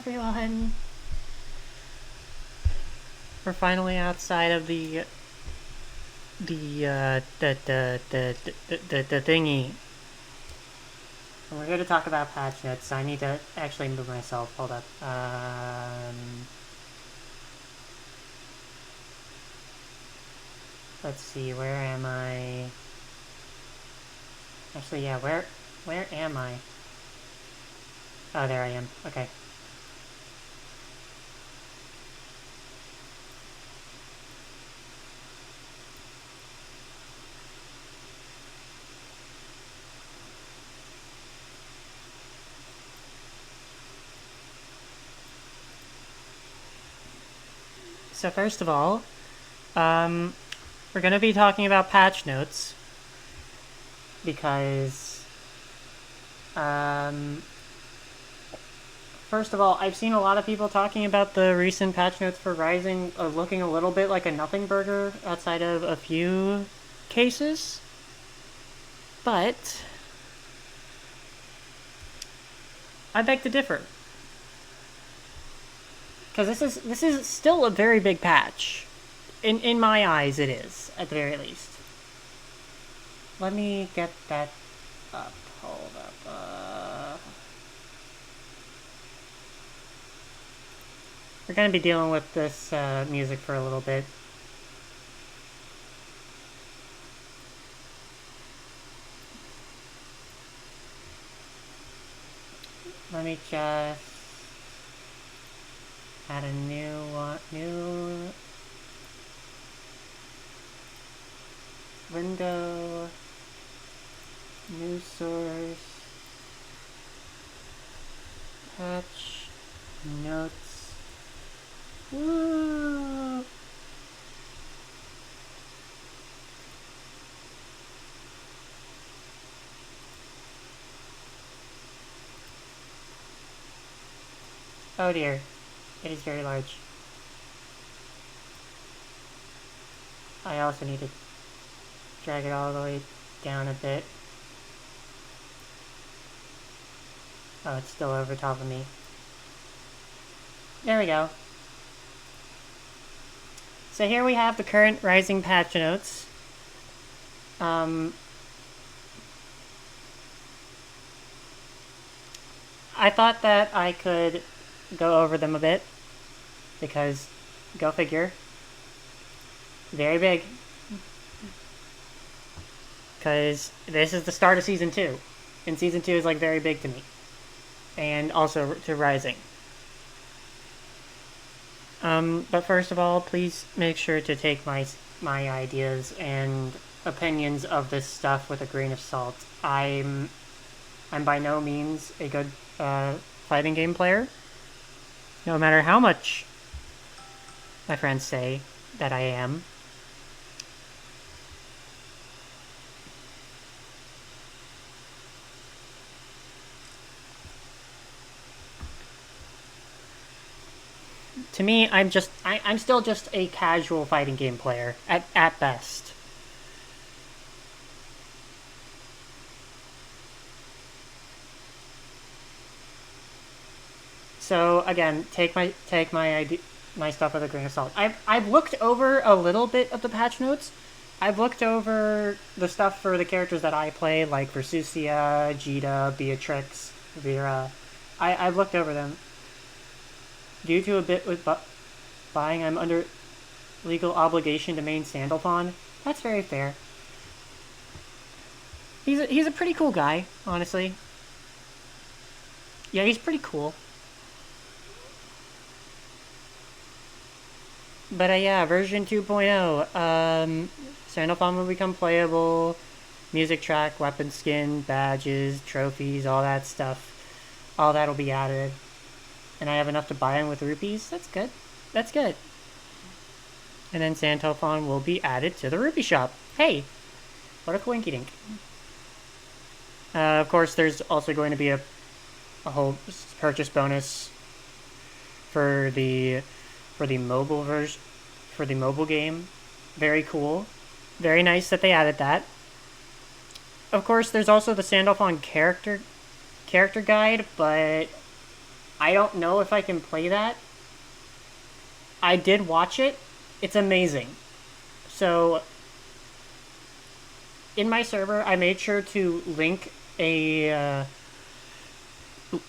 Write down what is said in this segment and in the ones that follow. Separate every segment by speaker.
Speaker 1: everyone! We're finally outside of the thingy. And we're here to talk about patch notes. I need to actually move myself. Hold up. Let's see, where am I? Actually, yeah, where am I? Oh, there I am. Okay. So first of all, we're going to be talking about patch notes because, first of all, I've seen a lot of people talking about the recent patch notes for Rising looking a little bit like a nothing burger outside of a few cases, but I beg to differ. Because this is still a very big patch. In my eyes, it is, at the very least. Let me get that up. Hold up. We're going to be dealing with this music for a little bit. Let me just add a new window, new source, patch notes. Woo! Oh dear, it is very large. I also need to drag it all the way down a bit. Oh, it's still over top of me. There we go. So here we have the current Rising patch notes. I thought that I could go over them a bit, because, go figure, very big. Because this is the start of Season 2, and Season 2 is, like, very big to me. And also to Rising. But first of all, please make sure to take my ideas and opinions of this stuff with a grain of salt. I'm by no means a good fighting game player, no matter how much my friends say that I am. To me, I'm still just a casual fighting game player at best. So again, take my stuff with a grain of salt. I've looked over a little bit of the patch notes. I've looked over the stuff for the characters that I play, like Versusia, Jita, Beatrix, Vera. I've looked over them. Due to a bit with buying, I'm under legal obligation to main Sandalphon. That's very fair. He's a pretty cool guy, honestly. Yeah, he's pretty cool. But yeah, version 2.0. Sandalphon will become playable. Music track, weapon skin, badges, trophies, all that stuff. All that'll be added. And I have enough to buy him with rupees. That's good. That's good. And then Sandalphon will be added to the rupee shop. Hey, what a coinky dink. Of course, there's also going to be a whole purchase bonus for the mobile version, for the mobile game. Very cool. Very nice that they added that. Of course, there's also the Sandalphon character guide, but I don't know if I can play that. I did watch it. It's amazing. So, in my server, I made sure to link a.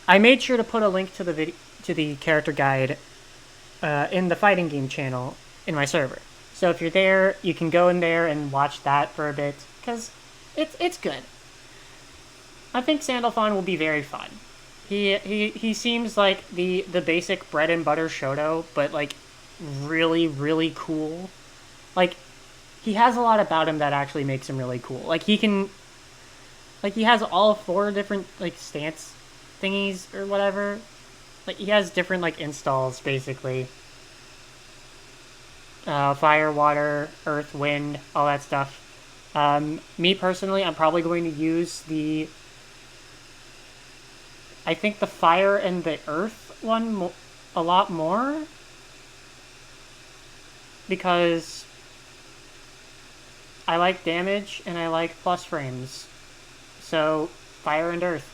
Speaker 1: I made sure to put a link to the character guide in the fighting game channel in my server. So if you're there, you can go in there and watch that for a bit because it's good. I think Sandalphon will be very fun. He seems like the basic bread and butter Shoto, but like really cool. Like he has a lot about him that actually makes him really cool. Like he has all 4 different like stance thingies or whatever. Like he has different like installs basically. Fire, water, earth, wind, all that stuff. Me personally, I'm probably going to use I think the fire and the earth one a lot more. Because I like damage and I like plus frames. So, fire and earth.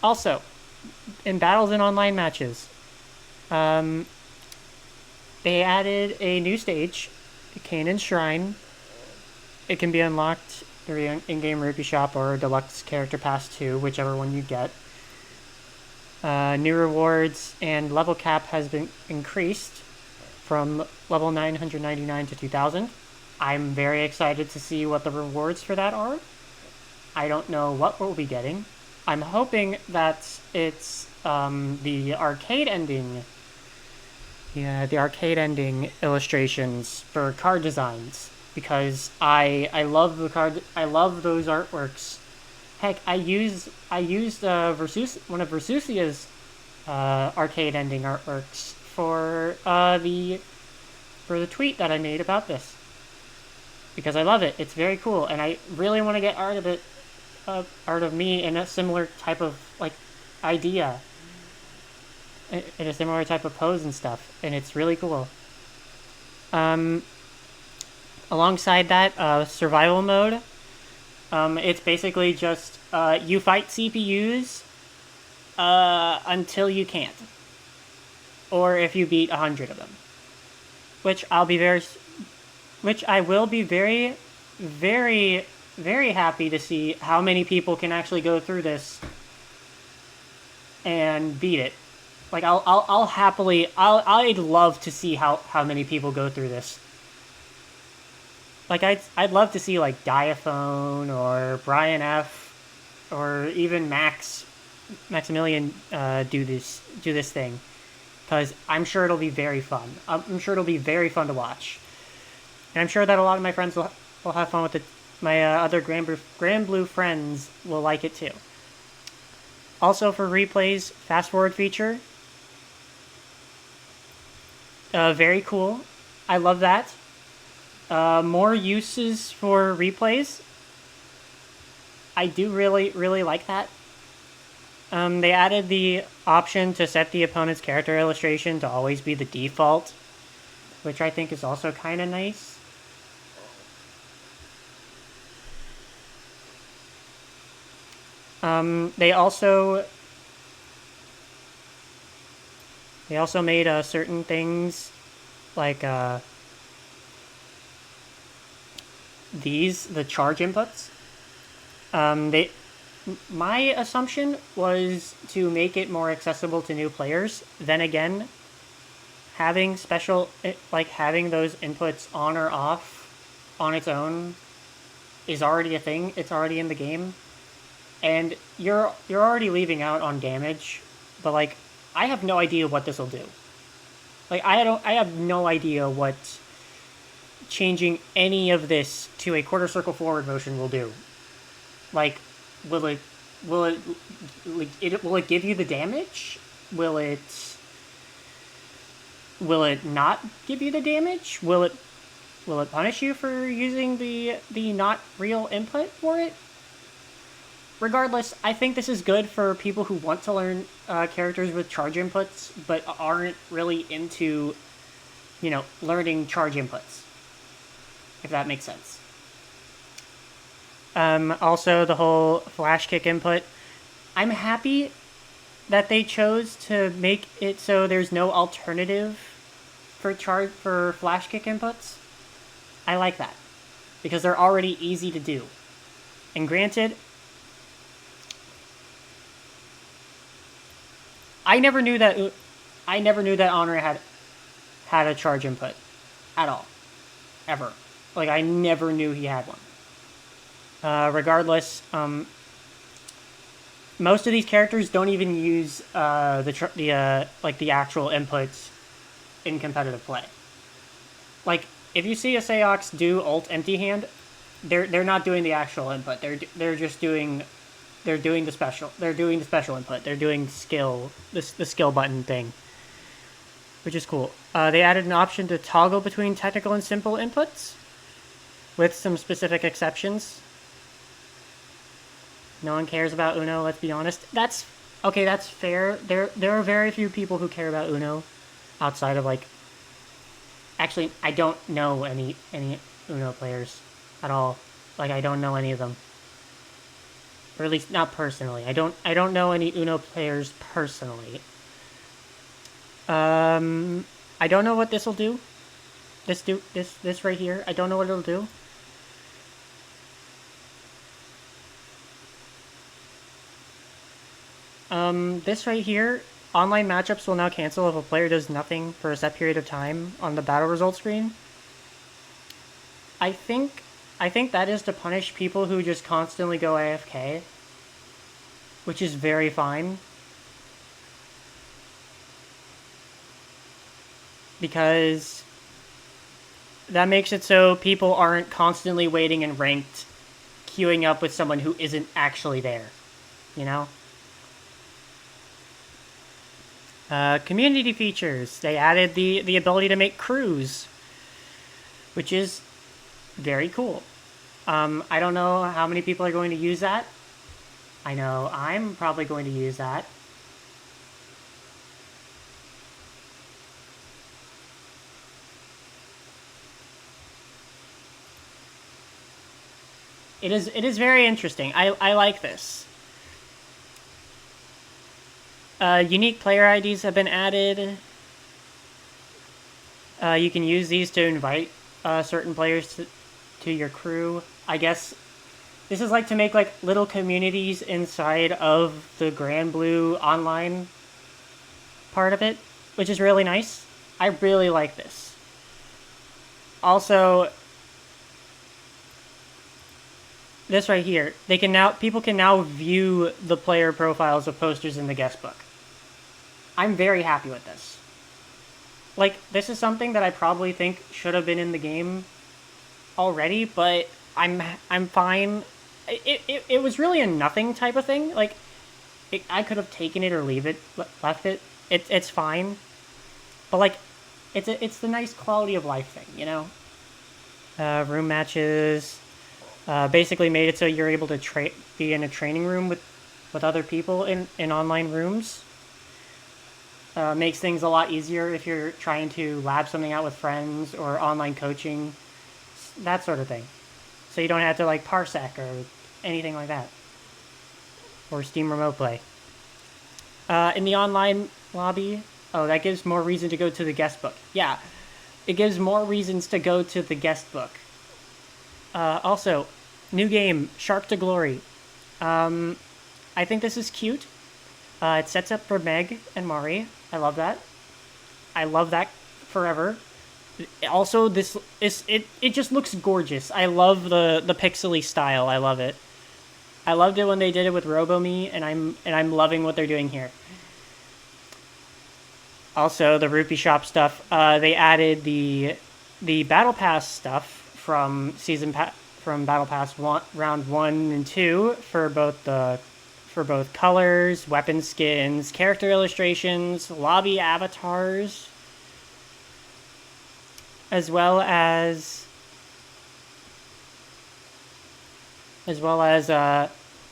Speaker 1: Also, in battles and online matches, they added a new stage, Kanan's Shrine. It can be unlocked through in-game rupee shop or deluxe character pass 2, whichever one you get. New rewards and level cap has been increased from level 999 to 2000. I'm very excited to see what the rewards for that are. I don't know what we'll be getting. I'm hoping that it's the arcade ending. Yeah, the arcade ending illustrations for card designs because I love the card. I love those artworks. Heck, I used one of Versusia's arcade ending artworks for the tweet that I made about this because I love it. It's very cool, and I really want to get art of me in a similar type of like idea, in a similar type of pose and stuff, and it's really cool. Alongside that, survival mode. It's basically just you fight CPUs until you can't, or if you beat 100 of them, which I will be very, very, very happy to see how many people can actually go through this and beat it. Like I'll happily I'd love to see how many people go through this. Like I'd love to see like Diaphone or Brian F or even Maximilian do this thing because I'm sure it'll be very fun. I'm sure it'll be very fun to watch, and I'm sure that a lot of my friends will have fun with it. My other Grand Blue friends will like it too. Also for replays, fast forward feature. Very cool. I love that. More uses for replays. I do really, really like that. They added the option to set the opponent's character illustration to always be the default, which I think is also kind of nice. They also made certain things like the charge inputs. My assumption was to make it more accessible to new players. Then again, having those inputs on or off on its own is already a thing. It's already in the game. And you're already leaving out on damage, but like I have no idea what this will do. Like I have no idea what changing any of this to a quarter circle forward motion will do. Like will it give you the damage? Will it not give you the damage? Will it punish you for using the not real input for it? Regardless, I think this is good for people who want to learn characters with charge inputs, but aren't really into, learning charge inputs. If that makes sense. Also, the whole flash kick input. I'm happy that they chose to make it so there's no alternative for flash kick inputs. I like that because they're already easy to do. And granted, I never knew that Honor had a charge input at all, ever. Like I never knew he had one. Regardless, most of these characters don't even use the actual inputs in competitive play. Like if you see a Seox do ult empty hand, they're not doing the actual input. They're just doing the special. They're doing the special input. They're doing the skill button thing, which is cool. They added an option to toggle between technical and simple inputs, with some specific exceptions. No one cares about Uno. Let's be honest. That's okay. That's fair. There are very few people who care about Uno, outside of like. Actually, I don't know any Uno players at all. Like I don't know any of them. Or at least not personally. I don't know any Uno players personally. I don't know what this will do. This right here. I don't know what it'll do. This right here, online matchups will now cancel if a player does nothing for a set period of time on the battle results screen. I think that is to punish people who just constantly go AFK, which is very fine. Because that makes it so people aren't constantly waiting in ranked, queuing up with someone who isn't actually there, you know? Community features. They added the ability to make crews, which is very cool. I don't know how many people are going to use that. I know I'm probably going to use that. It is very interesting. I like this. Unique player IDs have been added. You can use these to invite certain players to your crew. I guess this is like to make like little communities inside of the Grand Blue online part of it, which is really nice. I really like this. Also, this right here, people can now view the player profiles of posters in the guest book. I'm very happy with this. Like, this is something that I probably think should have been in the game already, but I'm fine. It was really a nothing type of thing. Like, I could have taken it or left it. It's fine. But like, it's the nice quality of life thing, you know? Room matches. Basically made it so you're able to be in a training room with other people in online rooms. Makes things a lot easier if you're trying to lab something out with friends or online coaching, that sort of thing. So you don't have to like Parsec or anything like that. Or Steam Remote Play. In the online lobby, that gives more reason to go to the guest book. Yeah, it gives more reasons to go to the guest book. Also, new game, Shark to Glory. I think this is cute. It sets up for Meg and Mari. I love that. I love that forever. Also, it just looks gorgeous. I love the pixely style. I love it. I loved it when they did it with RoboMe, and I'm loving what they're doing here. Also, the Rupee Shop stuff. They added the Battle Pass stuff from Battle Pass round 1 and 2 for both colors, weapon skins, character illustrations, lobby avatars, as well as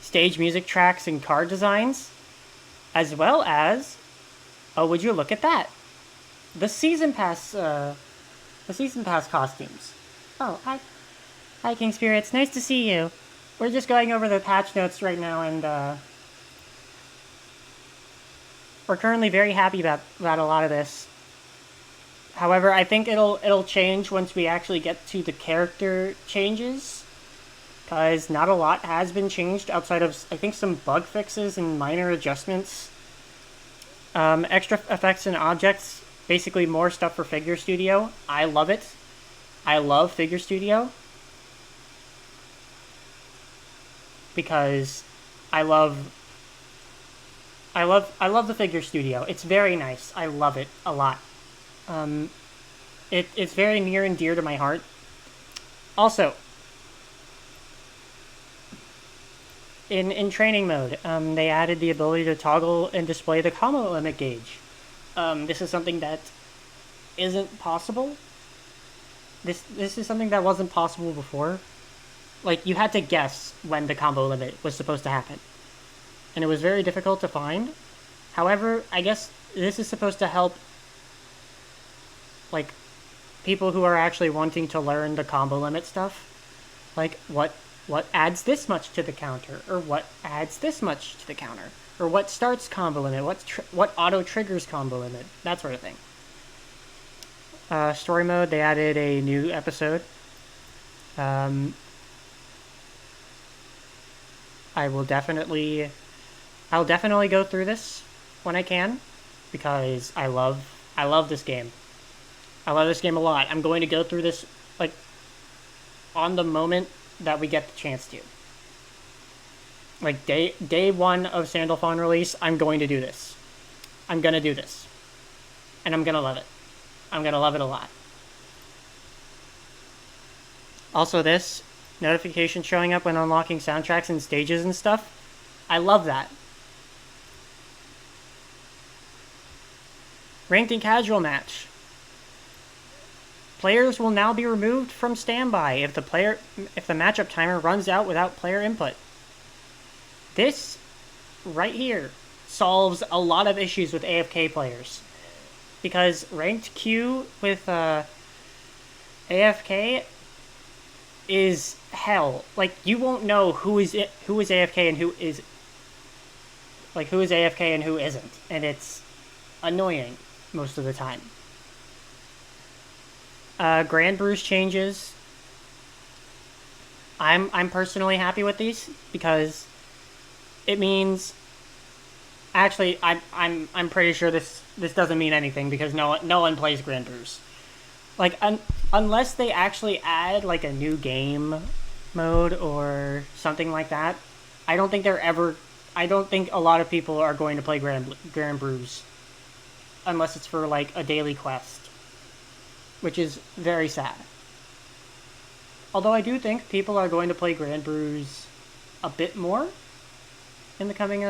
Speaker 1: stage music tracks and card designs, as well as, would you look at that, the season pass costumes. Oh, hi King Spirits, nice to see you. We're just going over the patch notes right now, and we're currently very happy about a lot of this. However, I think it'll change once we actually get to the character changes, because not a lot has been changed outside of, I think, some bug fixes and minor adjustments. Extra effects and objects, basically more stuff for Figure Studio. I love it. I love Figure Studio because I love the Figure Studio. It's very nice. I love it a lot. It's very near and dear to my heart. Also, in training mode, they added the ability to toggle and display the combo limit gauge. This is something that isn't possible. This is something that wasn't possible before. Like, you had to guess when the combo limit was supposed to happen, and it was very difficult to find. However, I guess this is supposed to help, like, people who are actually wanting to learn the combo limit stuff. Like, what adds this much to the counter, or what adds this much to the counter, or what starts combo limit, what auto triggers combo limit, that sort of thing. Story mode, they added a new episode. I'll definitely go through this when I can, because I love this game. I love this game a lot. I'm going to go through this, like, on the moment that we get the chance to. Like, day one of Sandalphon release, I'm going to do this. I'm gonna do this. And I'm gonna love it. I'm gonna love it a lot. Also, this notification showing up when unlocking soundtracks and stages and stuff, I love that. Ranked and casual match. Players will now be removed from standby if the matchup timer runs out without player input. This right here solves a lot of issues with AFK players, because ranked queue with AFK is hell. Like, you won't know who is AFK and who is AFK and who isn't, and it's annoying most of the time. Grand Brews changes. I'm personally happy with these because it means, actually, I'm pretty sure this doesn't mean anything, because no one plays Grand Brews. Like, unless they actually add, like, a new game mode or something like that, I don't think a lot of people are going to play Grand Brews unless it's for, like, a daily quest, which is very sad. Although I do think people are going to play Grand Brews a bit more in the coming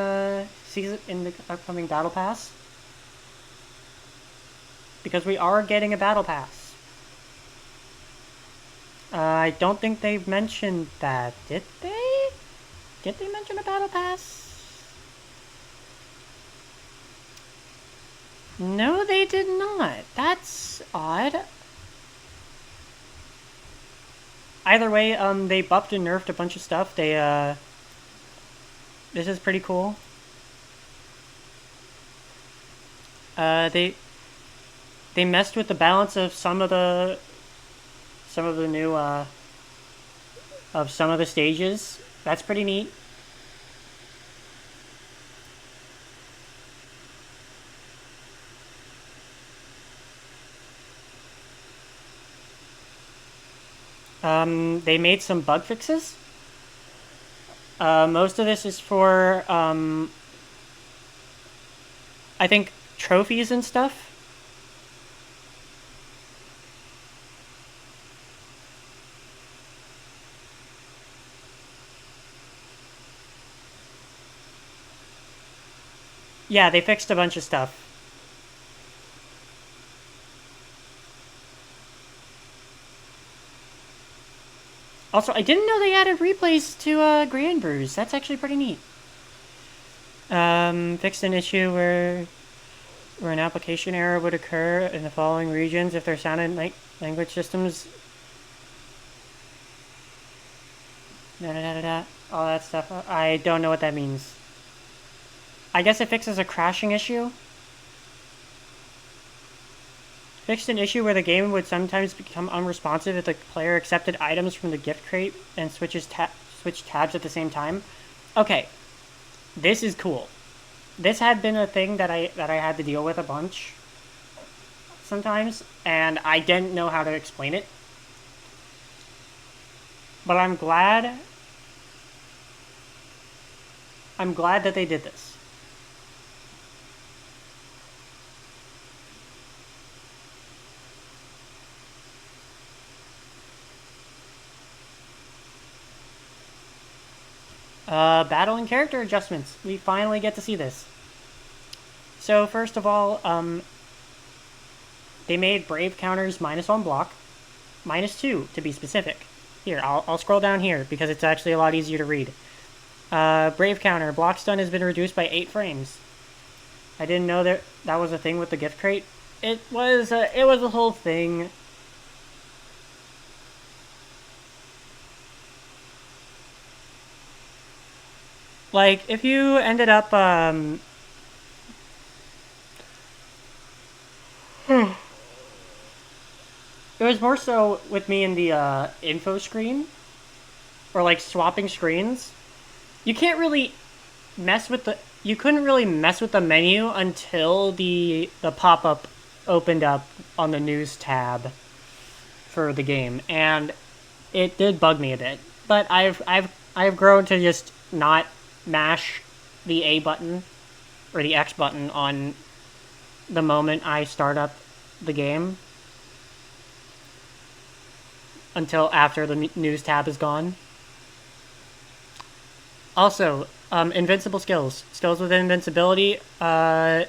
Speaker 1: season, in the upcoming Battle Pass, because we are getting a Battle Pass. I don't think they mentioned that, did they? Did they mention a Battle Pass? No, they did not. That's odd. Either way, they buffed and nerfed a bunch of stuff. This is pretty cool. They messed with the balance of some of the new of some of the stages. That's pretty neat. They made some bug fixes. Most of this is for, I think, trophies and stuff. Yeah, they fixed a bunch of stuff. Also, I didn't know they added replays to Grand Brews. That's actually pretty neat. Fixed an issue where an application error would occur in the following regions if their sound and language systems. All that stuff. I don't know what that means. I guess it fixes a crashing issue. fixed an issue where the game would sometimes become unresponsive if the player accepted items from the gift crate and switch tabs at the same time. Okay, this is cool. This had been a thing that I had to deal with a bunch sometimes, and I didn't know how to explain it. But I'm glad that they did this. Battle and character adjustments. We finally get to see this. So first of all, they made brave counters -1 block, -2 to be specific. Here, I'll scroll down here because it's actually a lot easier to read. Brave counter, block stun has been reduced by 8 frames. I didn't know that was a thing with the gift crate. It was a whole thing. Like, if you ended up, it was more so with me in the, info screen, or, like, swapping screens. You can't really you couldn't really mess with the menu until the pop-up opened up on the news tab for the game, and it did bug me a bit. But I've grown to just not mash the A button or the X button on the moment I start up the game until after the news tab is gone. Also, invincible skills. Skills with invincibility are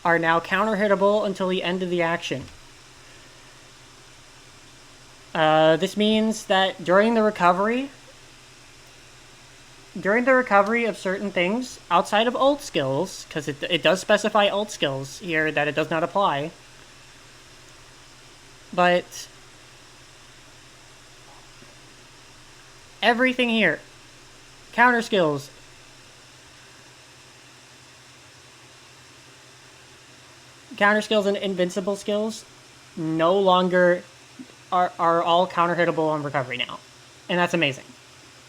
Speaker 1: now counter-hittable until the end of the action. This means that during the recovery of certain things, outside of ult skills, because it does specify ult skills here that it does not apply, but everything here, counter skills, and invincible skills no longer are all counter-hittable on recovery now. And that's amazing.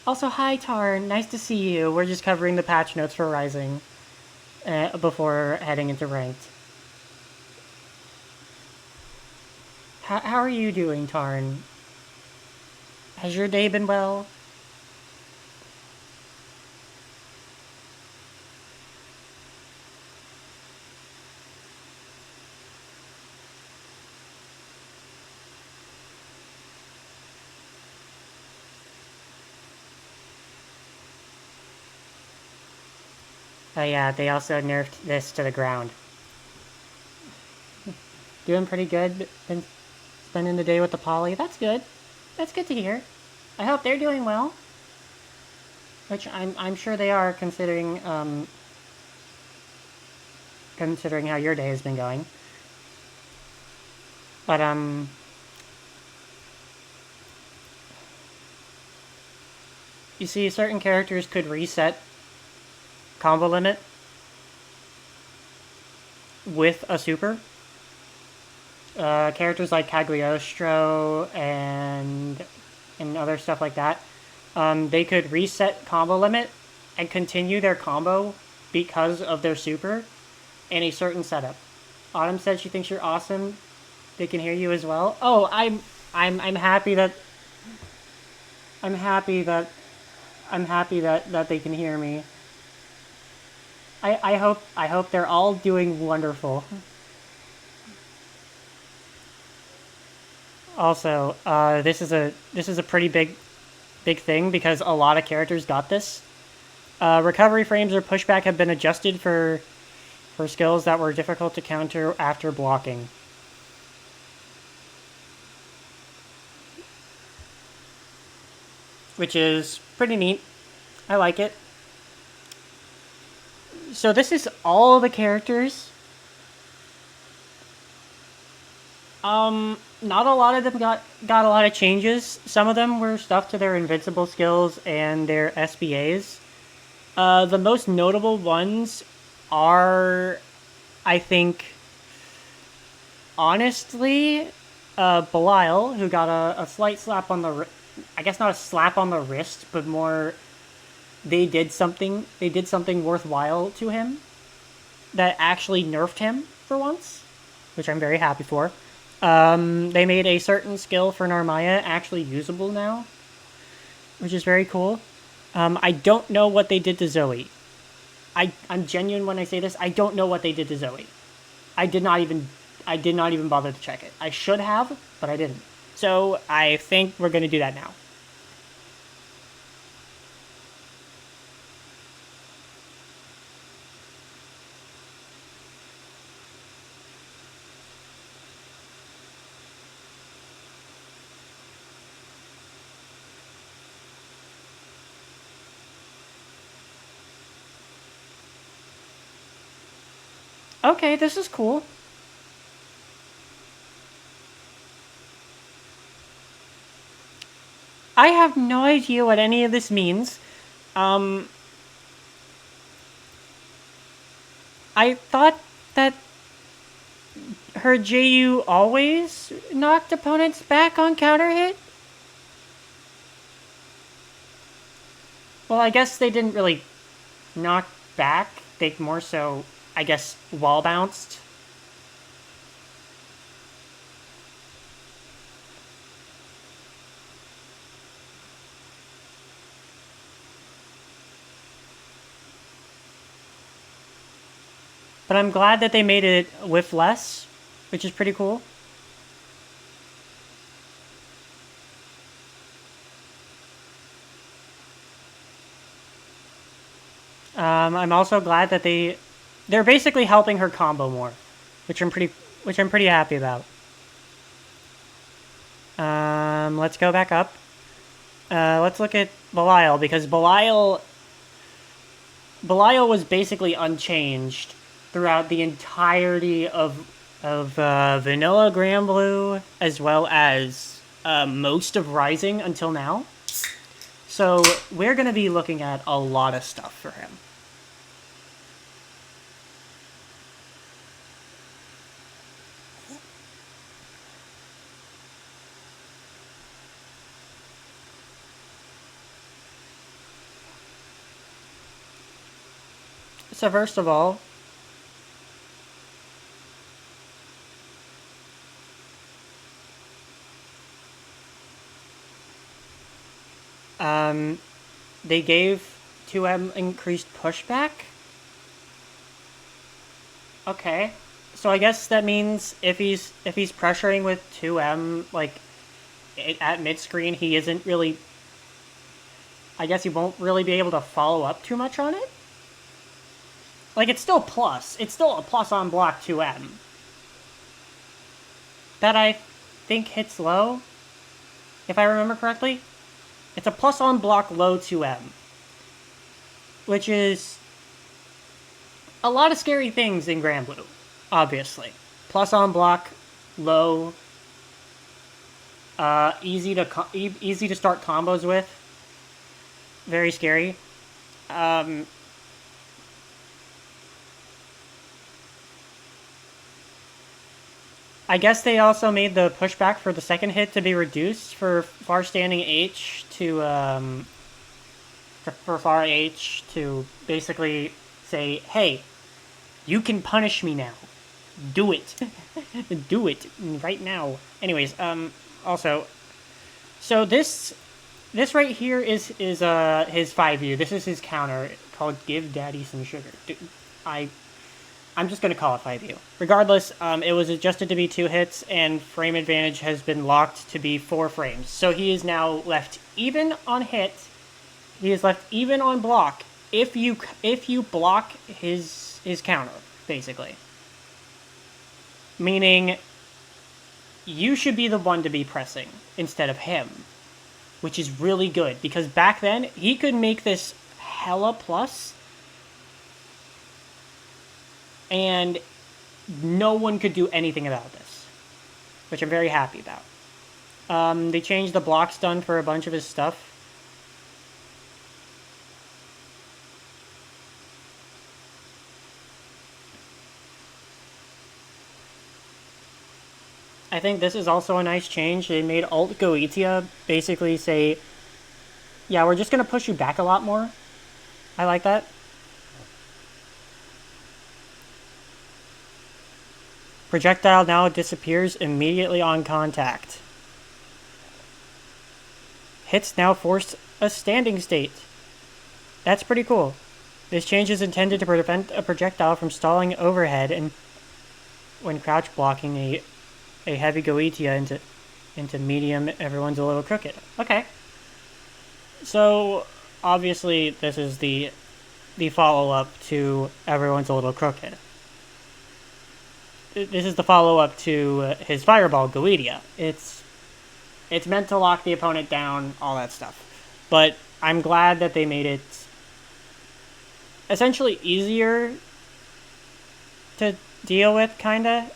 Speaker 1: Also, hi Tarn, nice to see you. We're just covering the patch notes for Rising before heading into Ranked. How are you doing, Tarn? Has your day been well? Oh yeah, they also nerfed this to the ground. Doing pretty good. Been spending the day with the poly. That's good. That's good to hear. I hope they're doing well. Which I'm sure they are, considering considering how your day has been going. But you see, certain characters could reset combo limit with a super. Characters like Cagliostro and other stuff like that, they could reset combo limit and continue their combo because of their super in a certain setup. Autumn said she thinks you're awesome. They can hear you as well. Oh, I'm happy that they can hear me. I hope they're all doing wonderful. Also, this is a pretty big thing because a lot of characters got this. Recovery frames or pushback have been adjusted for skills that were difficult to counter after blocking. Which is pretty neat. I like it. So this is all the characters. Not a lot of them got a lot of changes. Some of them were stuff to their invincible skills and their SBAs. The most notable ones are, I think, honestly, Belial, who got a slight slap on the, I guess not a slap on the wrist, but more they did something worthwhile to him that actually nerfed him for once, which I'm very happy for. They made a certain skill for Narmaya actually usable now, which is very cool. I don't know what they did to Zoe. I'm genuine when I say this. I don't know what they did to Zoe. I did not even I did not even bother to check it. I should have, but I didn't. So I think we're gonna do that now. Okay, this is cool. I have no idea what any of this means. Um, I thought that her JU always knocked opponents back on counter hit. Well, I guess they didn't really knock back. They more so, I guess, wall bounced. But I'm glad that they made it with less, which is pretty cool. I'm also glad that they're basically helping her combo more, which I'm pretty happy about. Let's go back up. Let's look at Belial because Belial was basically unchanged throughout the entirety of Vanilla Grand Blue as well as most of Rising until now. So we're gonna be looking at a lot of stuff for him. So first of all, they gave 2M increased pushback. Okay, so I guess that means if he's pressuring with 2M like at mid screen, he isn't really. I guess he won't really be able to follow up too much on it. Like it's still plus. It's still a plus on block 2M. That I think hits low, if I remember correctly. It's a plus on block low 2M, which is a lot of scary things in Grand Blue, obviously. Plus on block low, easy to start combos with. Very scary. I guess they also made the pushback for the second hit to be reduced for far standing H for far H to basically say, hey, you can punish me now. Do it. Do it right now. Anyways, also, so this right here is his 5U. This is his counter called Give Daddy Some Sugar. I'm just going to call it 5U. Regardless, it was adjusted to be 2 hits, and frame advantage has been locked to be 4 frames. So he is now left even on hit. He is left even on block if you block his counter, basically. Meaning, you should be the one to be pressing instead of him, which is really good because back then he could make this hella plus and no one could do anything about this, which I'm very happy about. They changed the block stun for a bunch of his stuff. I think this is also a nice change. They made Alt Goetia basically say, yeah, we're just going to push you back a lot more. I like that. Projectile now disappears immediately on contact. Hits now force a standing state. That's pretty cool. This change is intended to prevent a projectile from stalling overhead and when crouch blocking a heavy Goetia into medium, everyone's a little crooked. Okay. So obviously this is the follow-up to everyone's a little crooked. This is the follow-up to his Fireball Goetia. It's meant to lock the opponent down, all that stuff. But I'm glad that they made it essentially easier to deal with, kinda.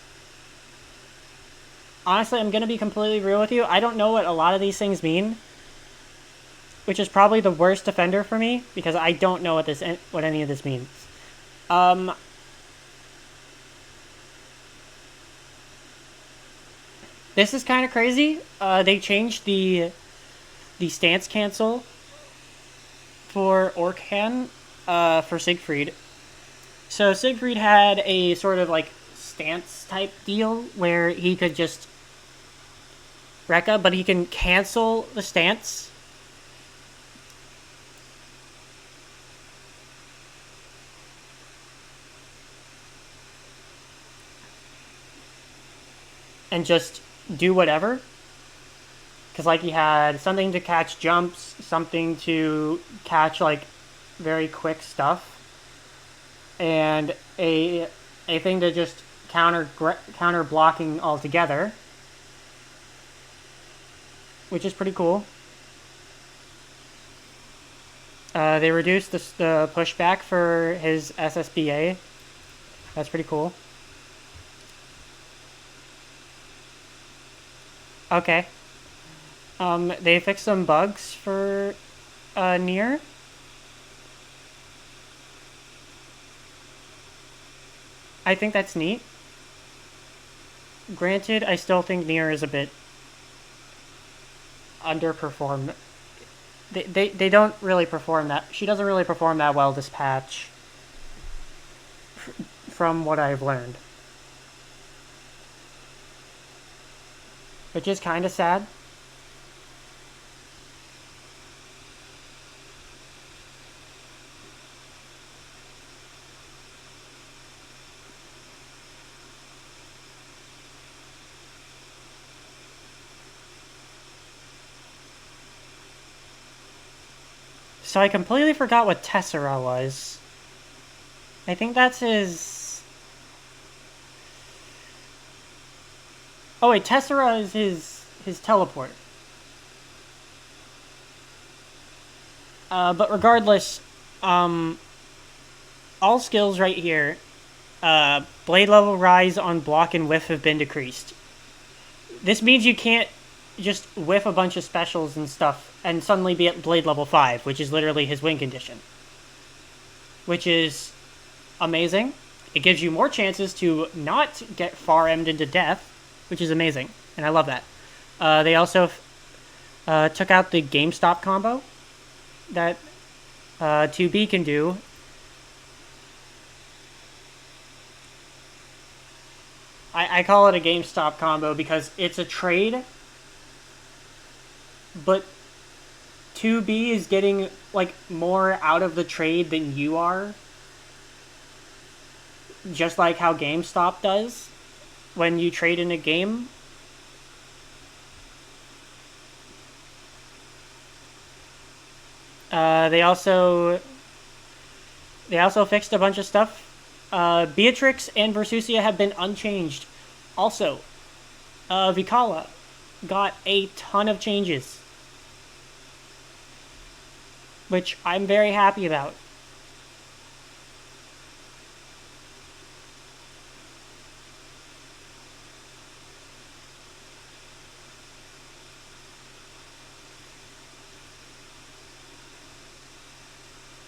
Speaker 1: Honestly, I'm gonna be completely real with you. I don't know what a lot of these things mean, which is probably the worst offender for me, because I don't know what any of this means. This is kind of crazy. They changed the stance cancel for Orkan for Siegfried. So Siegfried had a sort of like stance type deal where he could just Rekka, but he can cancel the stance. And just do whatever. Because, like, he had something to catch jumps, something to catch, like, very quick stuff, and a thing to just counter blocking altogether, which is pretty cool. They reduced the pushback for his SSBA. That's pretty cool. Okay. They fixed some bugs for Nier. I think that's neat. Granted, I still think Nier is a bit underperformed. They don't really perform that. She doesn't really perform that well this patch, from what I've learned. Which is kind of sad. So I completely forgot what Tessera was. I think that's his... Oh wait, Tessera is his teleport. But regardless, all skills right here, blade level rise on block and whiff have been decreased. This means you can't just whiff a bunch of specials and stuff and suddenly be at blade level 5, which is literally his win condition. Which is amazing. It gives you more chances to not get far emmed into death, which is amazing, and I love that. They also took out the GameStop combo that 2B can do. I call it a GameStop combo because it's a trade, but 2B is getting like more out of the trade than you are. Just like how GameStop does when you trade in a game. They also fixed a bunch of stuff. Beatrix and Versusia have been unchanged. Also, Vikala got a ton of changes, which I'm very happy about.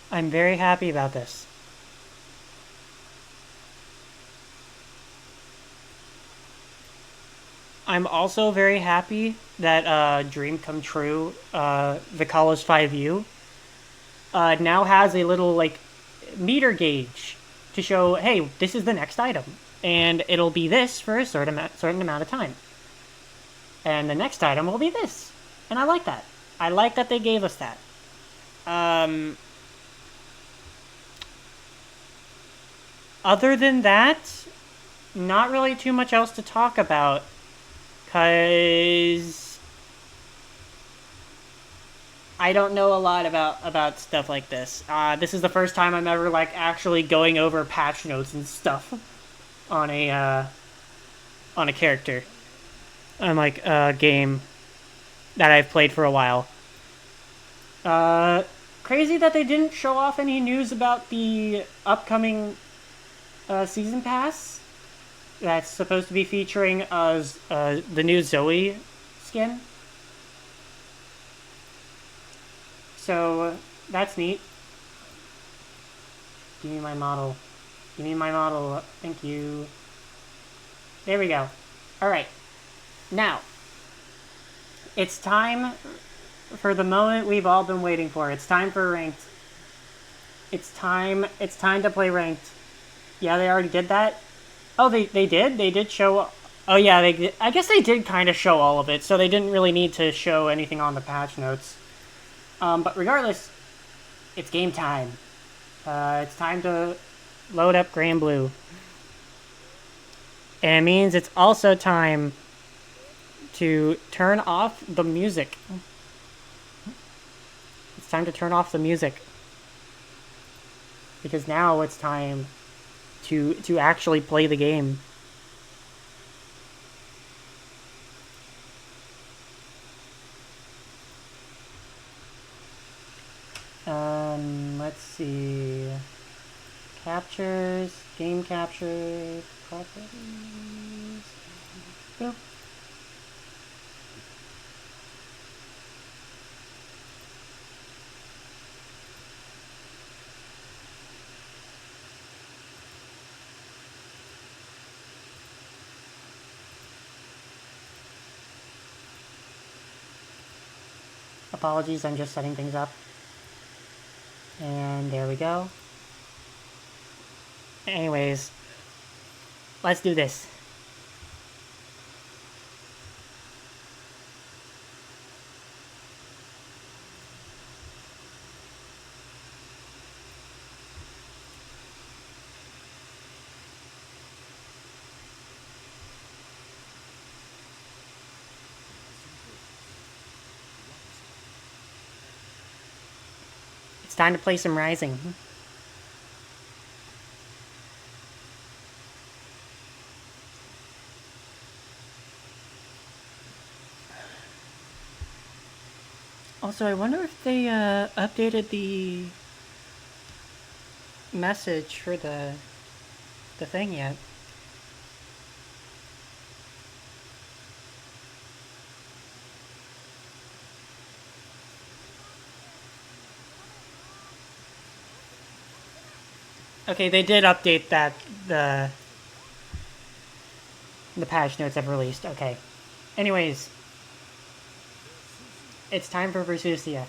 Speaker 1: I'm very happy about this. I'm also very happy that Dream Come True, the College 5U, now has a little like meter gauge to show, hey, this is the next item, and it'll be this for a certain amount of time, and the next item will be this, and I like that. I like that they gave us that. Other than that, not really too much else to talk about, cause I don't know a lot about stuff like this. This is the first time I'm ever like actually going over patch notes and stuff on a character, on like a game that I've played for a while. Crazy that they didn't show off any news about the upcoming season pass that's supposed to be featuring the new Zoe skin. So that's neat. Give me my model. Give me my model. Thank you. There we go. Alright. Now, it's time for the moment we've all been waiting for. It's time for ranked. It's time to play ranked. Yeah, they already did that? Oh, they did? They did show... Oh, yeah, they did. I guess they did kind of show all of it, so they didn't really need to show anything on the patch notes. But regardless, it's game time. It's time to load up Grand Blue. And it means it's also time to turn off the music. It's time to turn off the music. Because now it's time to actually play the game. Let's see. Captures, game capture, properties. Boop. Apologies, I'm just setting things up. And there we go. Anyways, let's do this. It's time to play some Rising. Also, I wonder if they updated the message for the thing yet. Okay, they did update that the patch notes have released. Okay. Anyways, it's time for Versusia.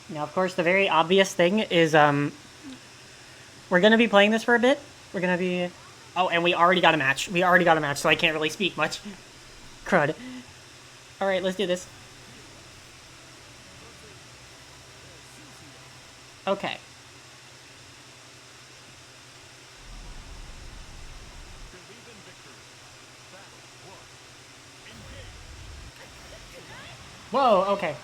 Speaker 1: Now, of course, the very obvious thing is we're gonna be playing this for a bit. We're gonna be... Oh, and we already got a match. We already got a match, so I can't really speak much. Crud. Alright, let's do this. Okay. Whoa, okay.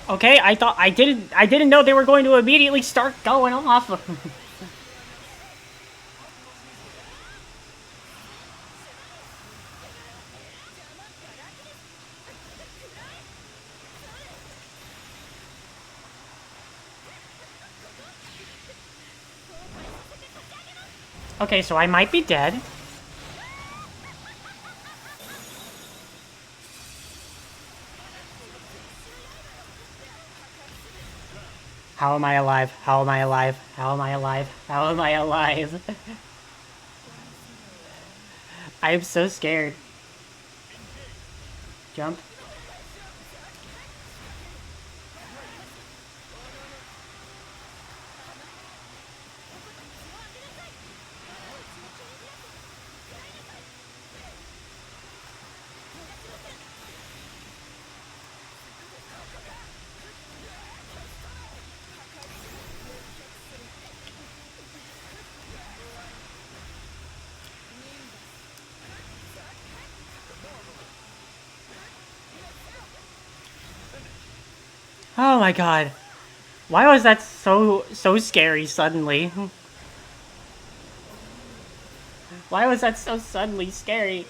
Speaker 1: Okay, I didn't know they were going to immediately start going off. Okay, so I might be dead. How am I alive? How am I alive? How am I alive? How am I alive? I am so scared. Jump. Oh my god. Why was that so scary suddenly? Why was that so suddenly scary?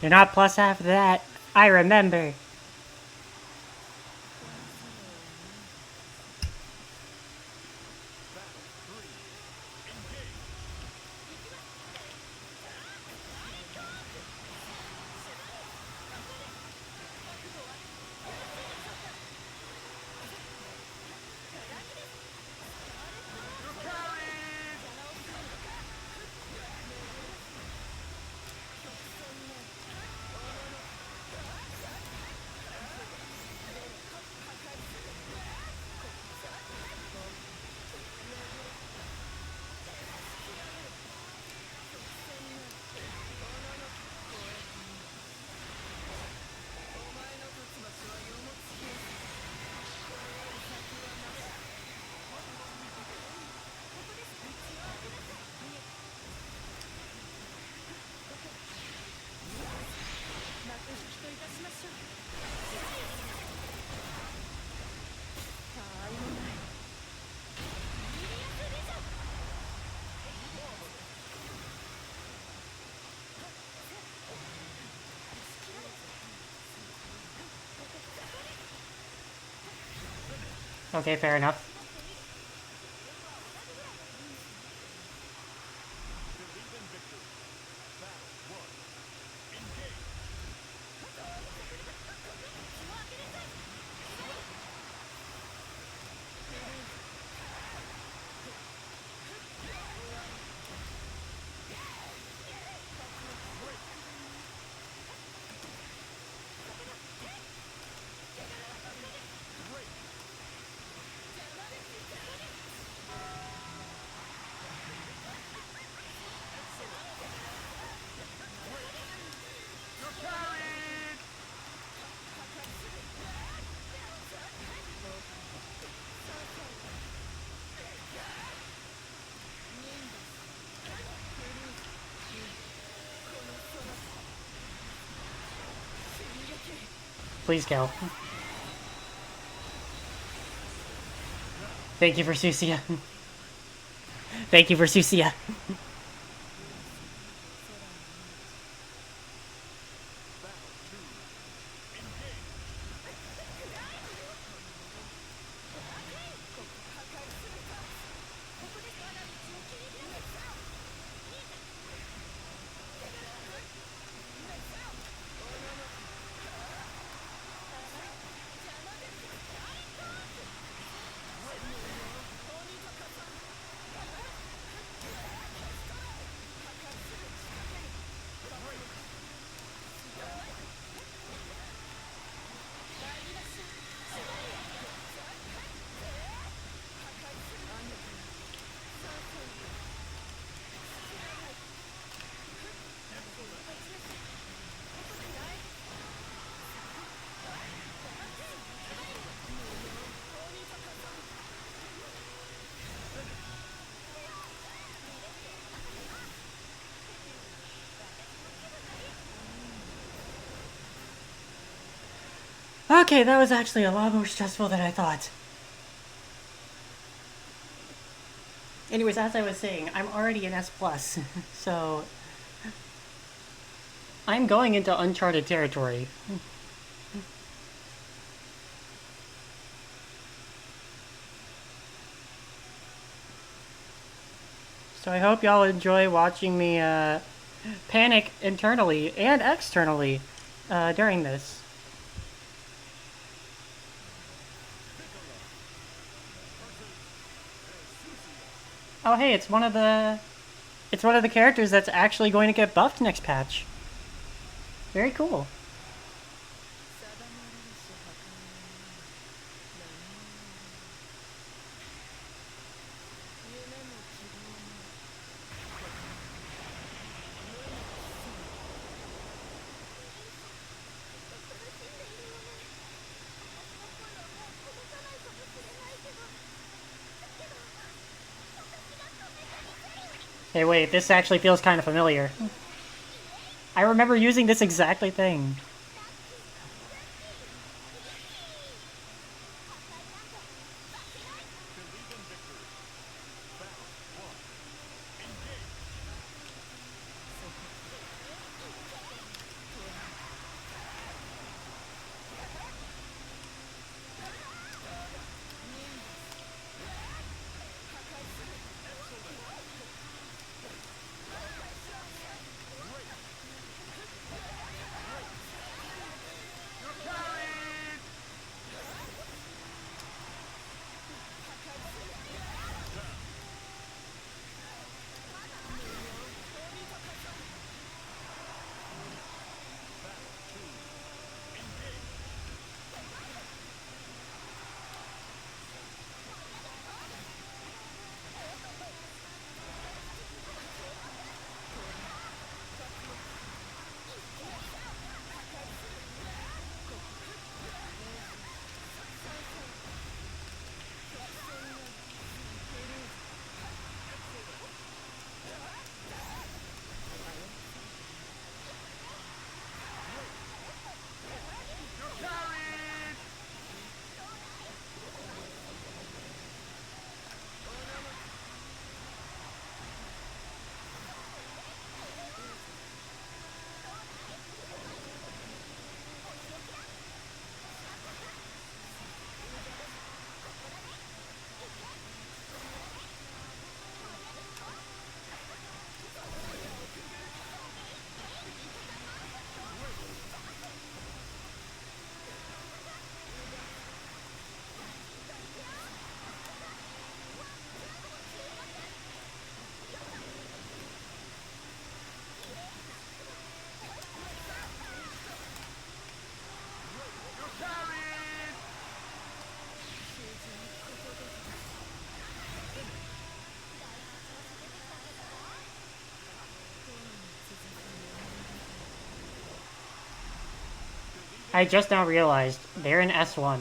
Speaker 1: You're not plus half of that. I remember. Okay, fair enough. Please kill. Thank you for Susia. Thank you for Susia. Okay, that was actually a lot more stressful than I thought. Anyways, as I was saying, I'm already an S+, so I'm going into uncharted territory. So I hope y'all enjoy watching me panic internally and externally during this. Oh hey, it's one of the characters that's actually going to get buffed next patch. Very cool. Hey wait, this actually feels kind of familiar. I remember using this exactly thing. I just now realized they're in S1.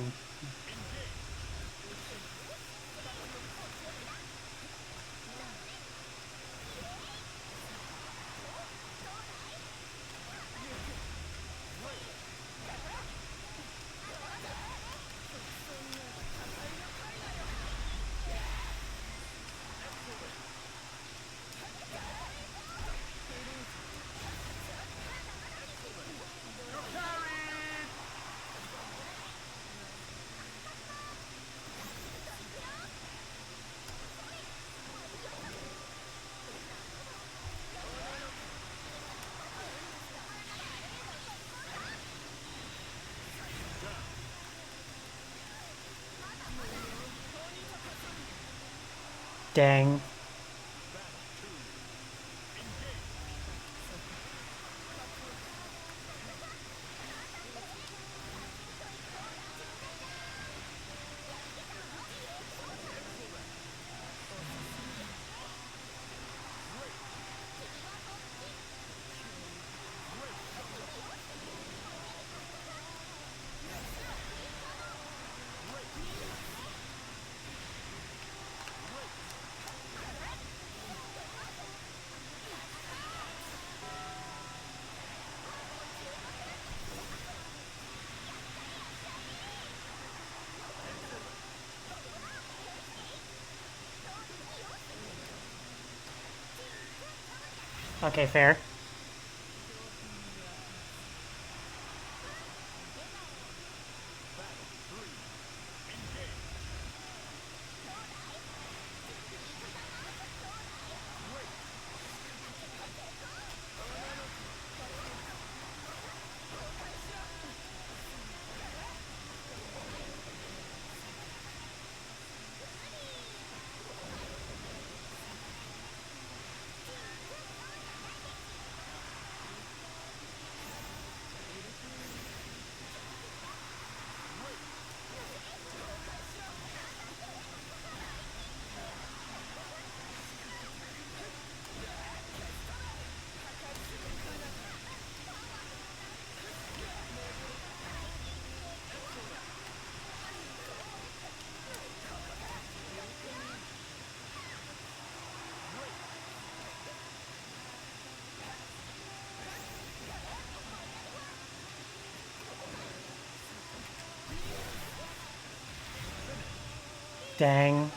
Speaker 1: Dang. Okay, fair. Dang.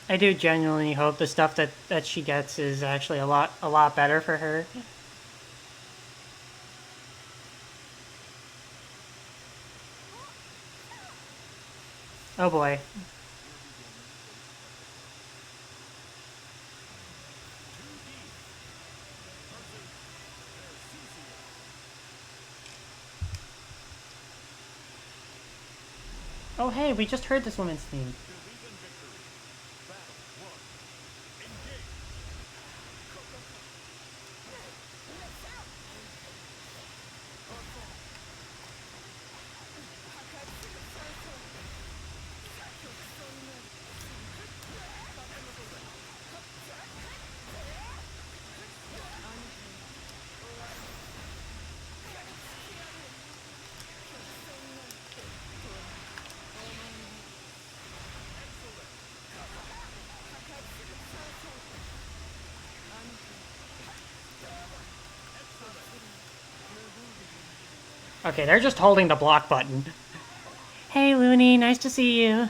Speaker 1: I do genuinely hope the stuff that she gets is actually a lot better for her. Oh boy. Oh hey, we just heard this woman's theme. Okay, they're just holding the block button. Hey Looney, nice to see you.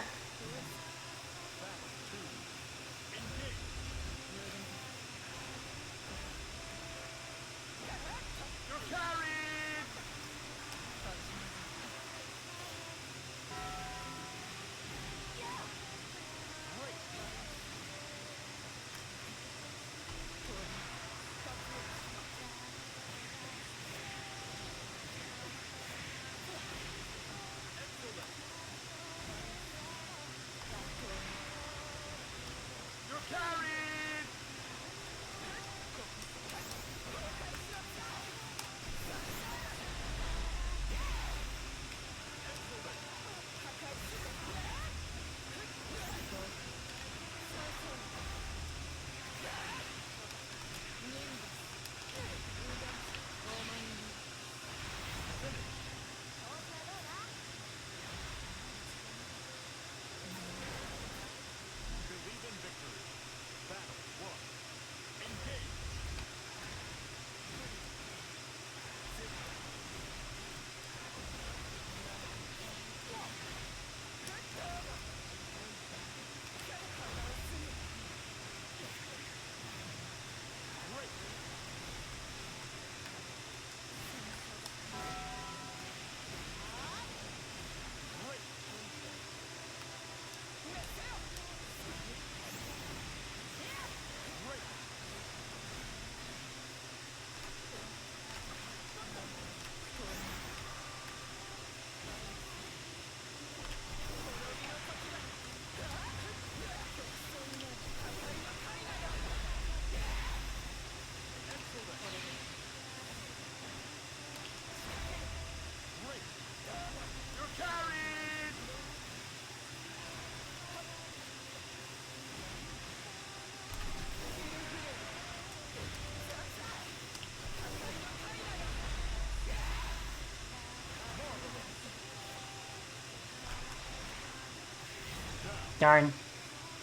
Speaker 1: Darn.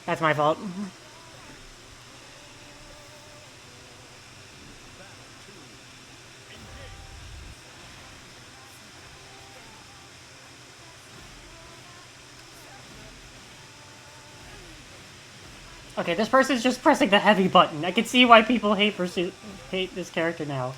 Speaker 1: That's my fault. Okay, this person's just pressing the heavy button. I can see why people hate this character now.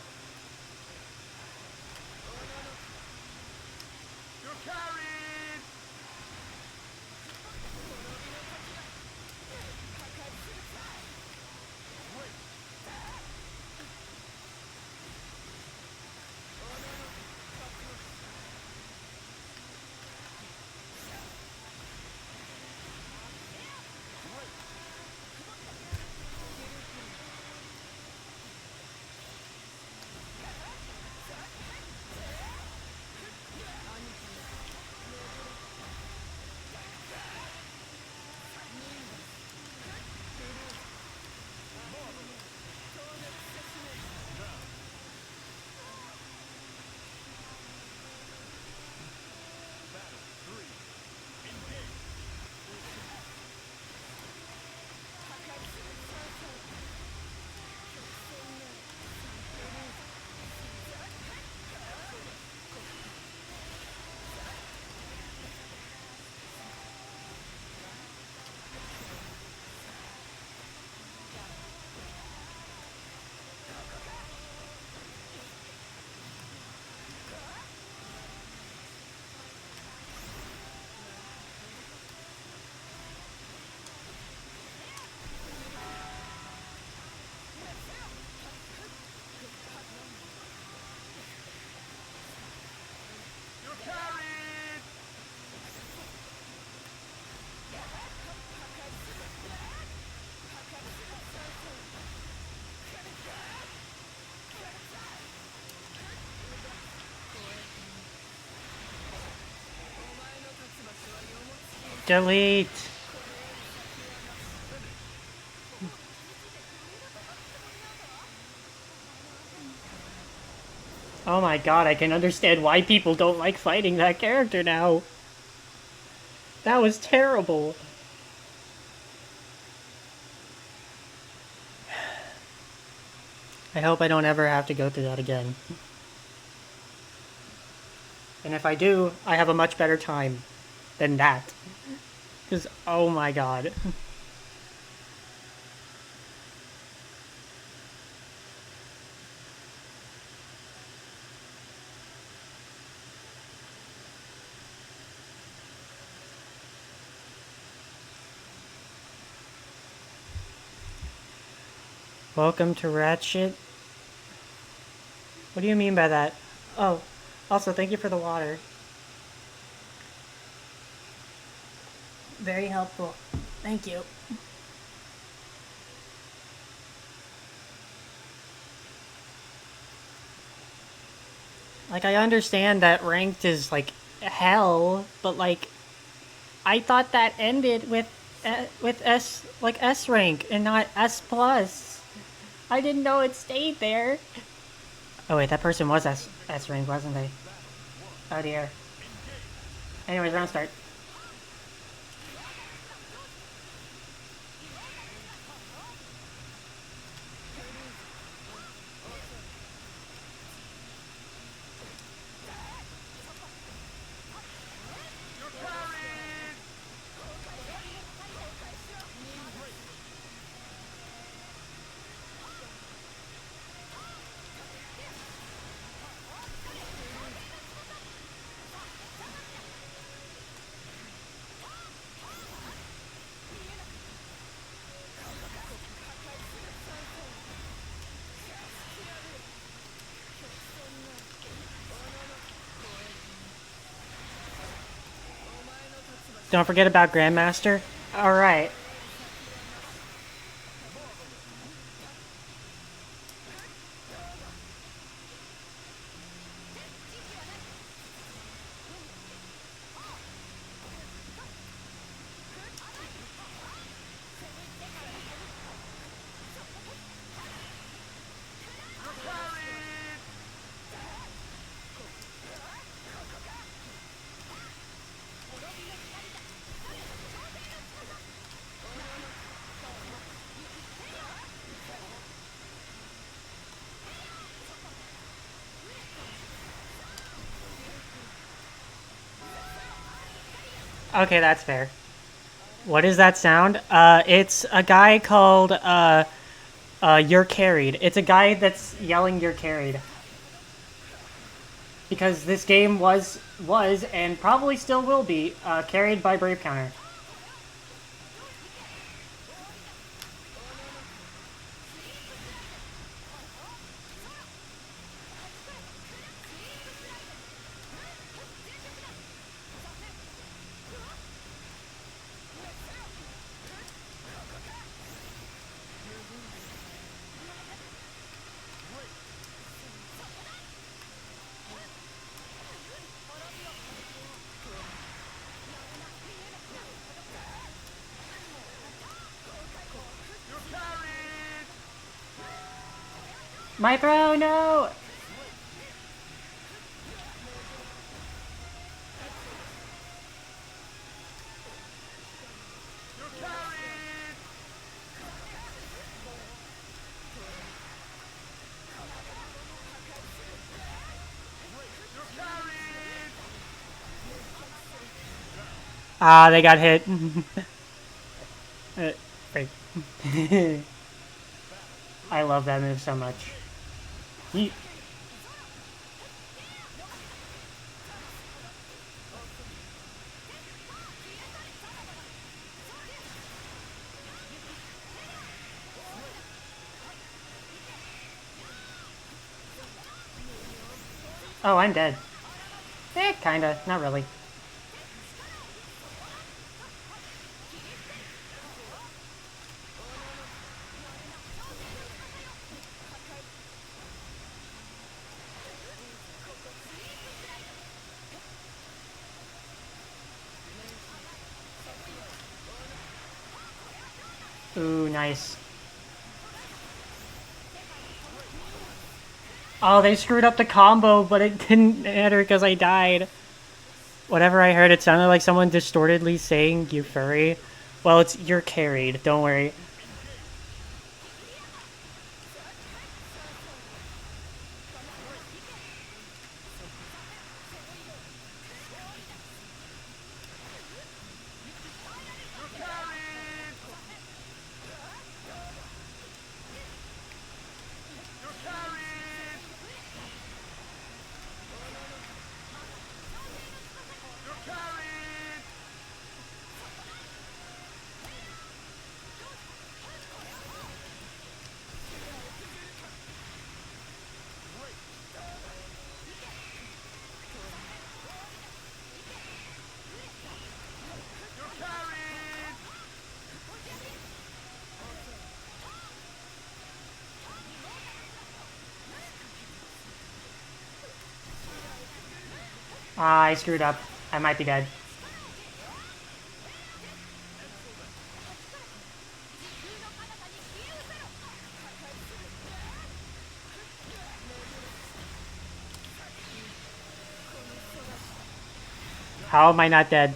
Speaker 1: Delete. Oh my god, I can understand why people don't like fighting that character now. That was terrible. I hope I don't ever have to go through that again. And if I do, I have a much better time than that. Because, oh my god. Welcome to Ratchet. What do you mean by that? Oh, also, thank you for the water. Very helpful. Thank you. Like, I understand that ranked is, like, hell, but, like, I thought that ended with S rank and not S plus. I didn't know it stayed there. Oh wait, that person was S rank, wasn't they? Oh dear. Anyways, round start. Don't forget about Grandmaster. Alright. Okay, that's fair. What is that sound? It's a guy called, You're Carried. It's a guy that's yelling, You're Carried. Because this game was, and probably still will be, carried by Brave Counter. My throw, no! Ah, they got hit. Break. I love that move so much. He, oh, I'm dead. Kinda. Not really. Ooh, nice. Oh, they screwed up the combo, but it didn't matter because I died. Whatever I heard, it sounded like someone distortedly saying, you furry. Well, it's you're carried, don't worry. Ah, I screwed up. I might be dead. How am I not dead?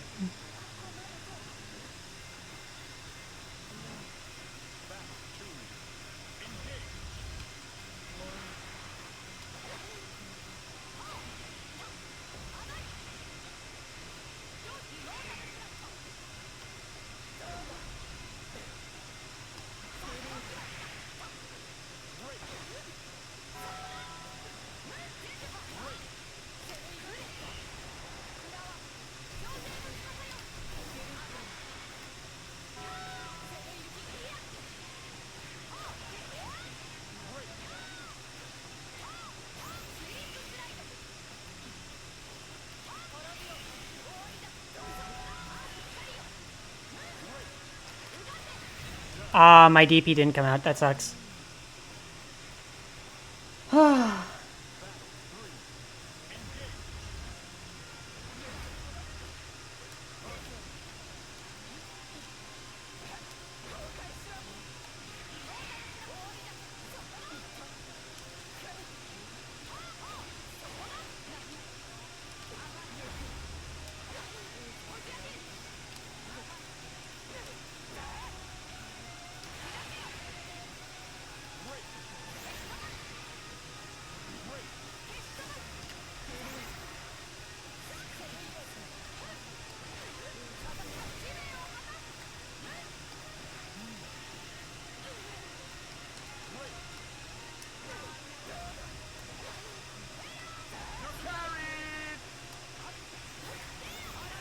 Speaker 1: Ah, my DP didn't come out. That sucks.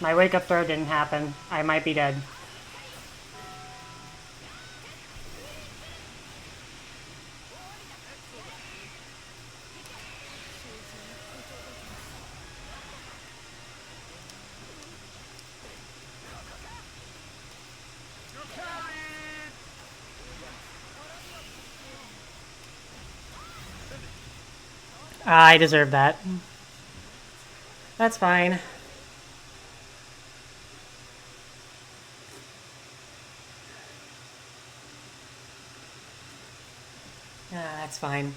Speaker 1: My wake-up throw didn't happen. I might be dead. I deserve that. That's fine. That's fine.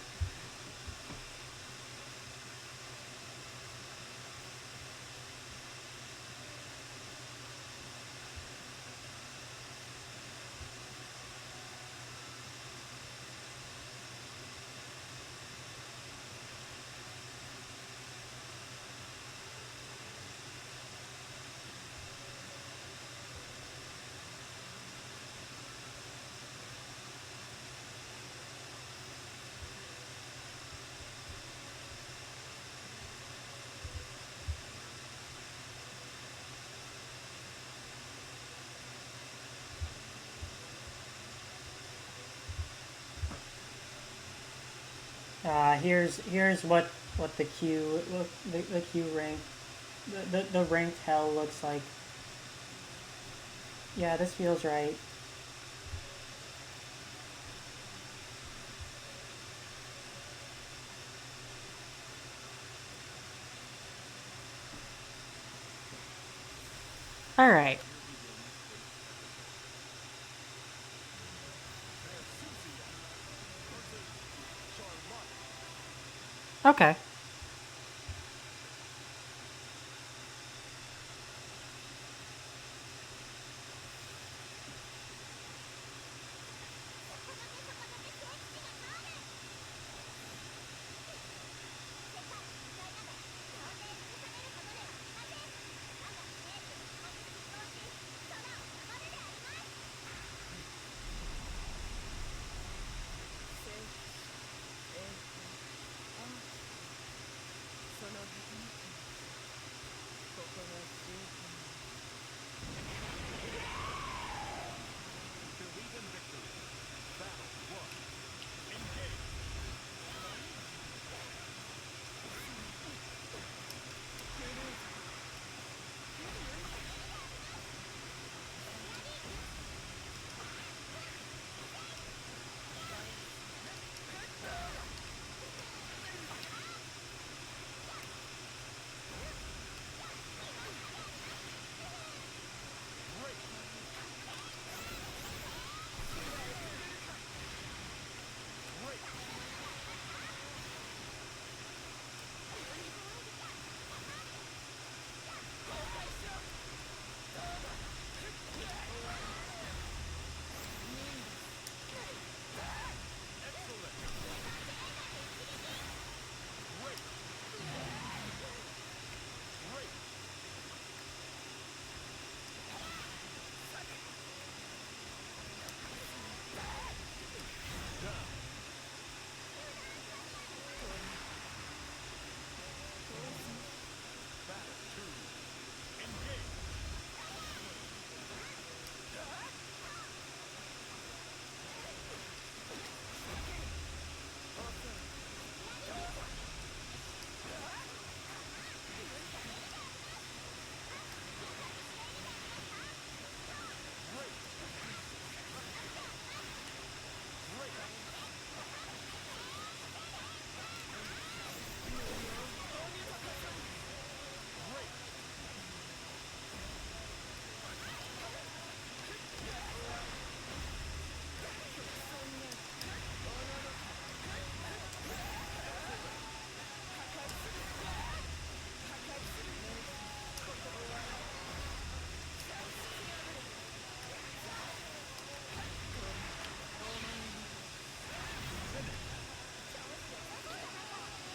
Speaker 1: Here's what the Q the Q rank the ranked hell looks like. Yeah, this feels right. All right. Okay.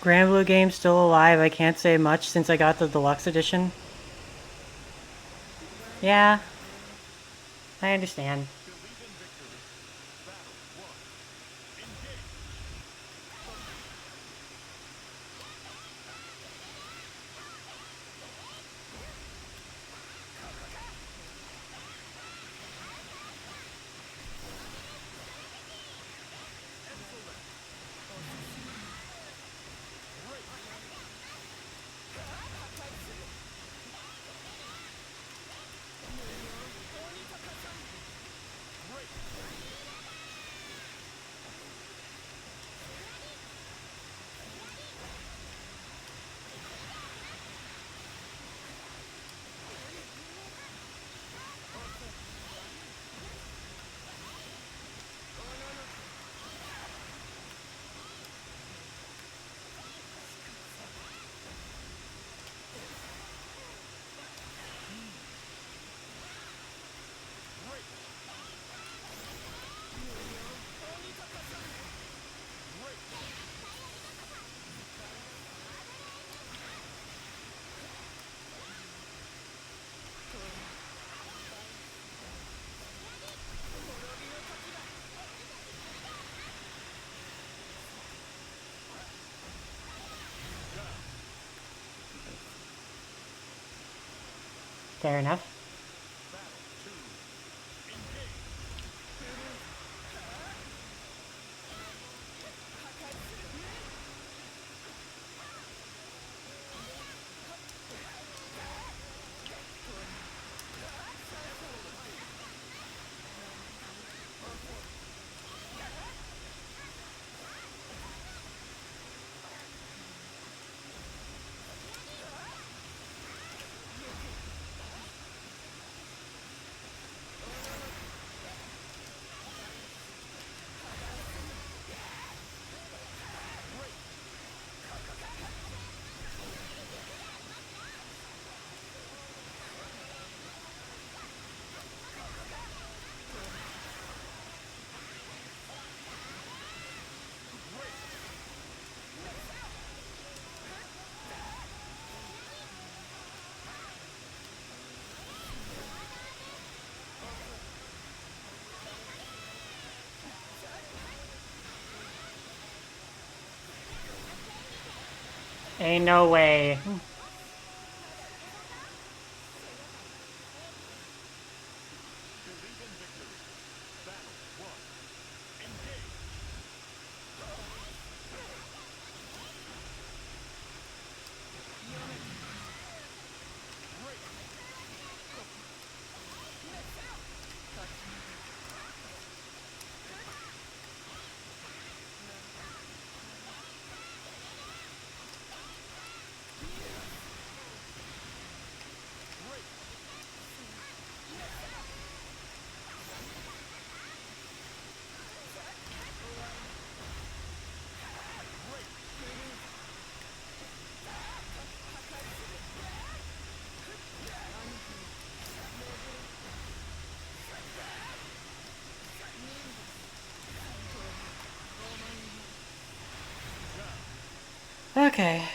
Speaker 1: Grand Blue Game's still alive. I can't say much since I got the deluxe edition. Yeah, I understand. Fair enough. Ain't no way. Okay.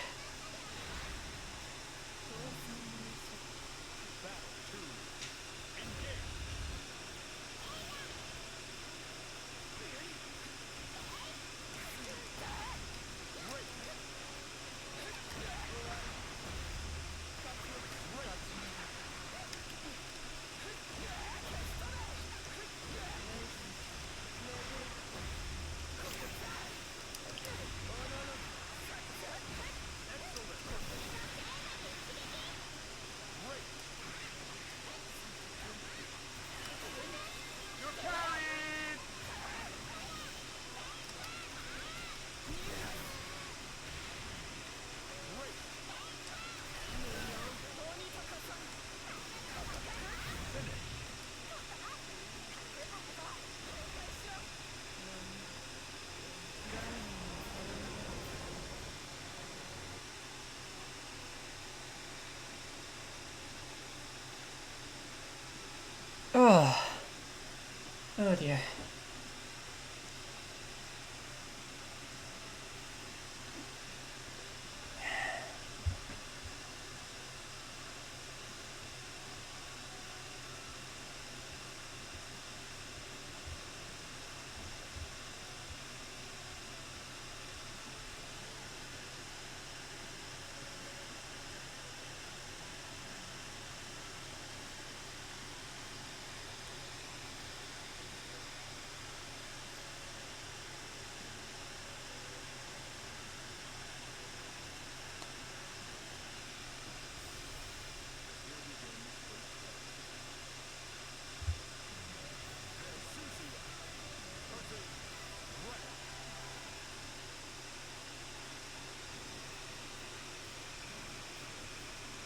Speaker 1: Oh. Oh dear.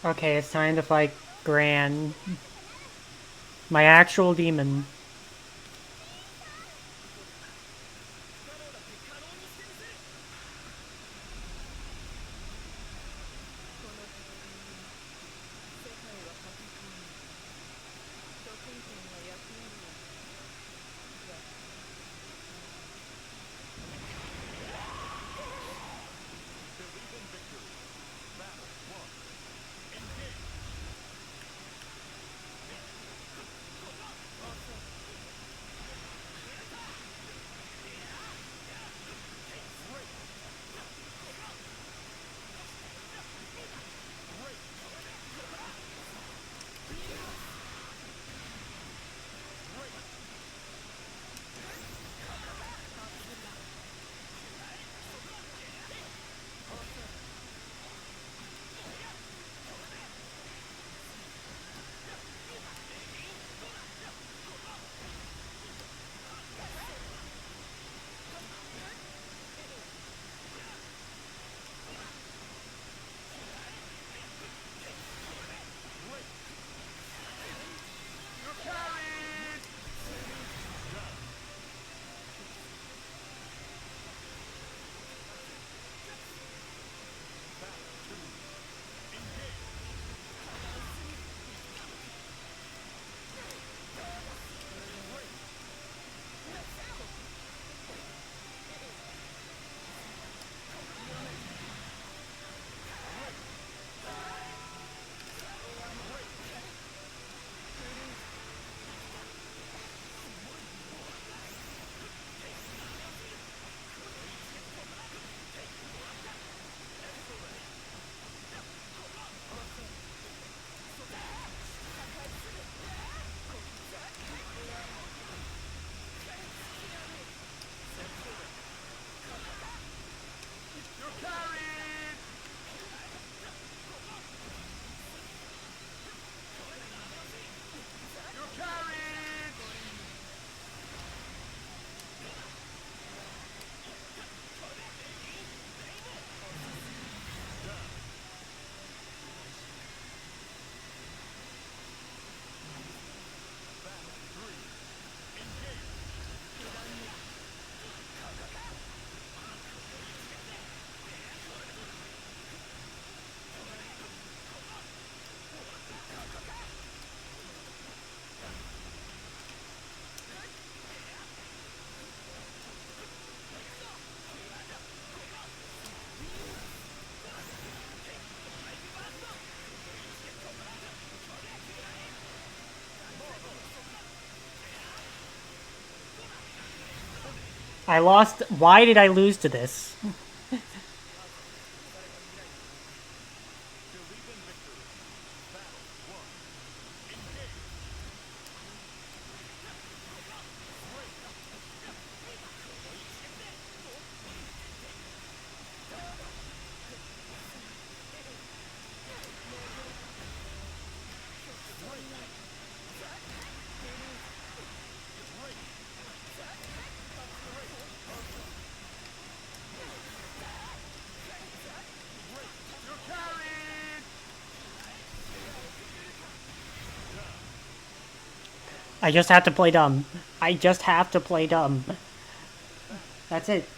Speaker 1: Okay, it's time to fight Gran. My actual demon. I lost. Why did I lose to this? I just have to play dumb. I just have to play dumb. That's it.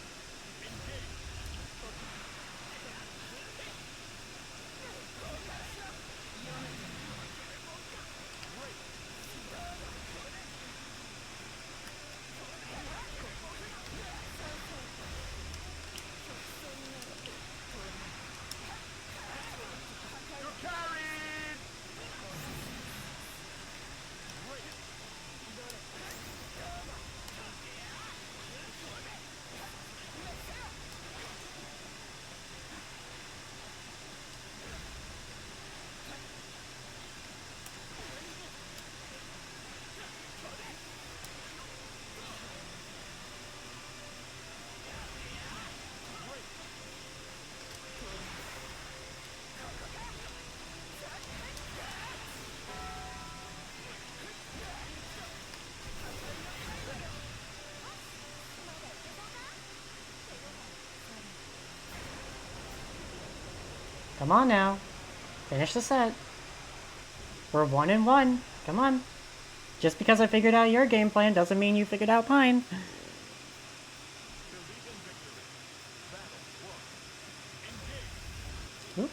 Speaker 1: Come on now. Finish the set. We're 1-1. Come on. Just because I figured out your game plan doesn't mean you figured out mine. Oop.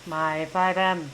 Speaker 1: My 5M.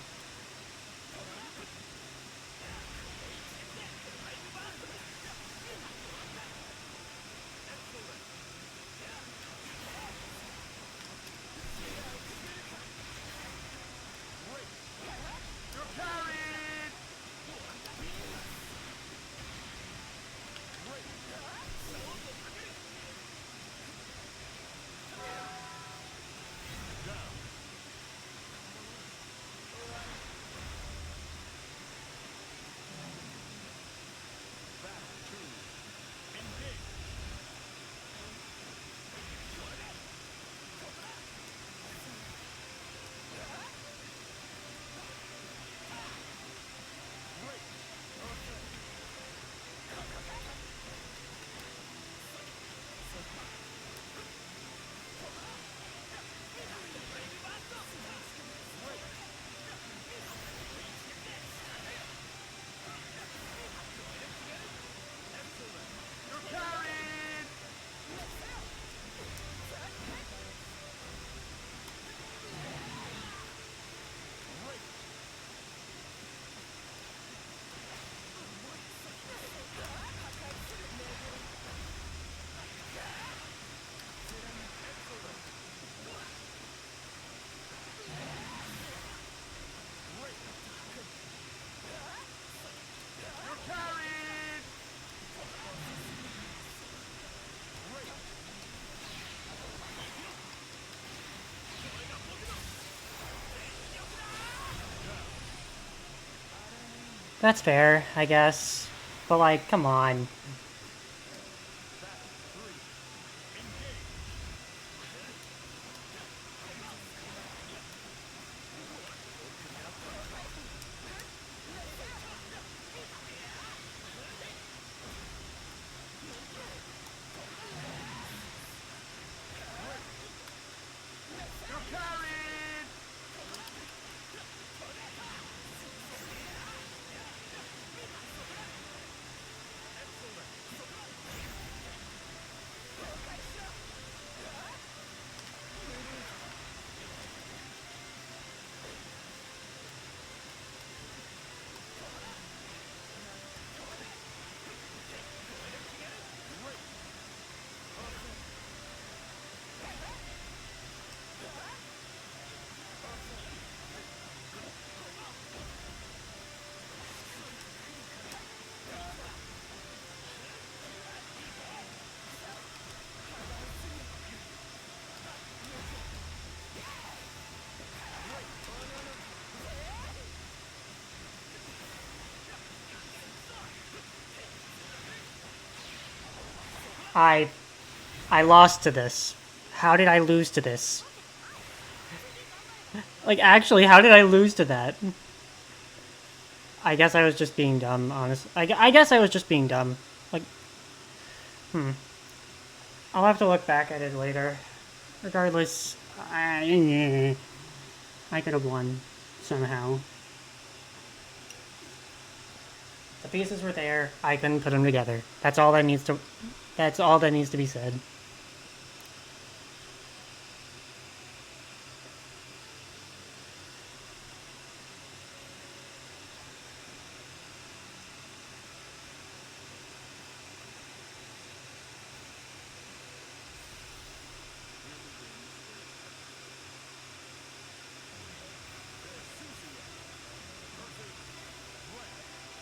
Speaker 1: That's fair, I guess. But like, come on. I lost to this. How did I lose to this? Like, actually, how did I lose to that? I guess I was just being dumb, honestly. I guess I was just being dumb. Like, I'll have to look back at it later. Regardless, I could have won somehow. The pieces were there. I couldn't put them together. That's all that needs to. That's all that needs to be said.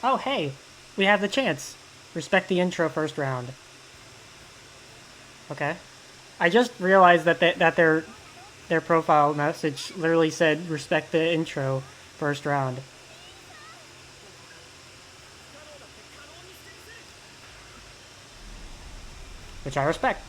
Speaker 1: Oh, hey, we have the chance. Respect the intro first round. Okay. I just realized that their profile message literally said respect the intro first round. Which I respect.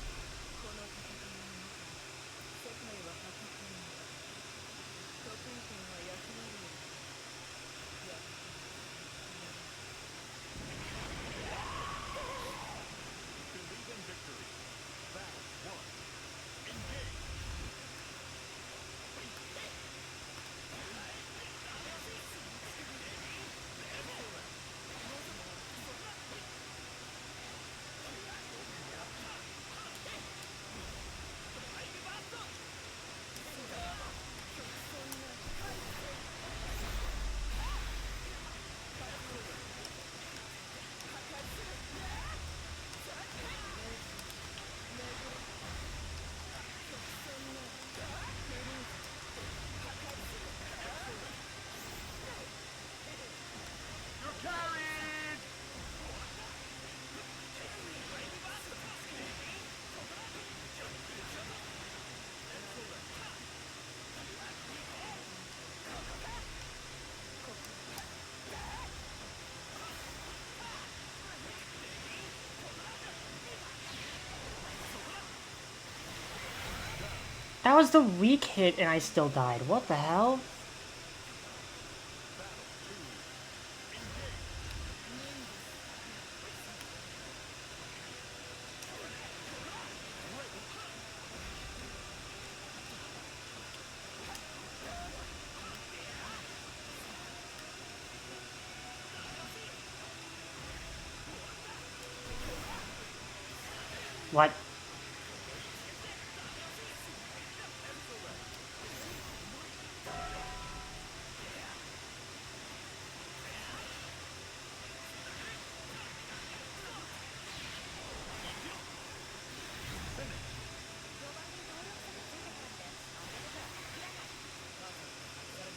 Speaker 1: That was the weak hit and I still died. What the hell? What?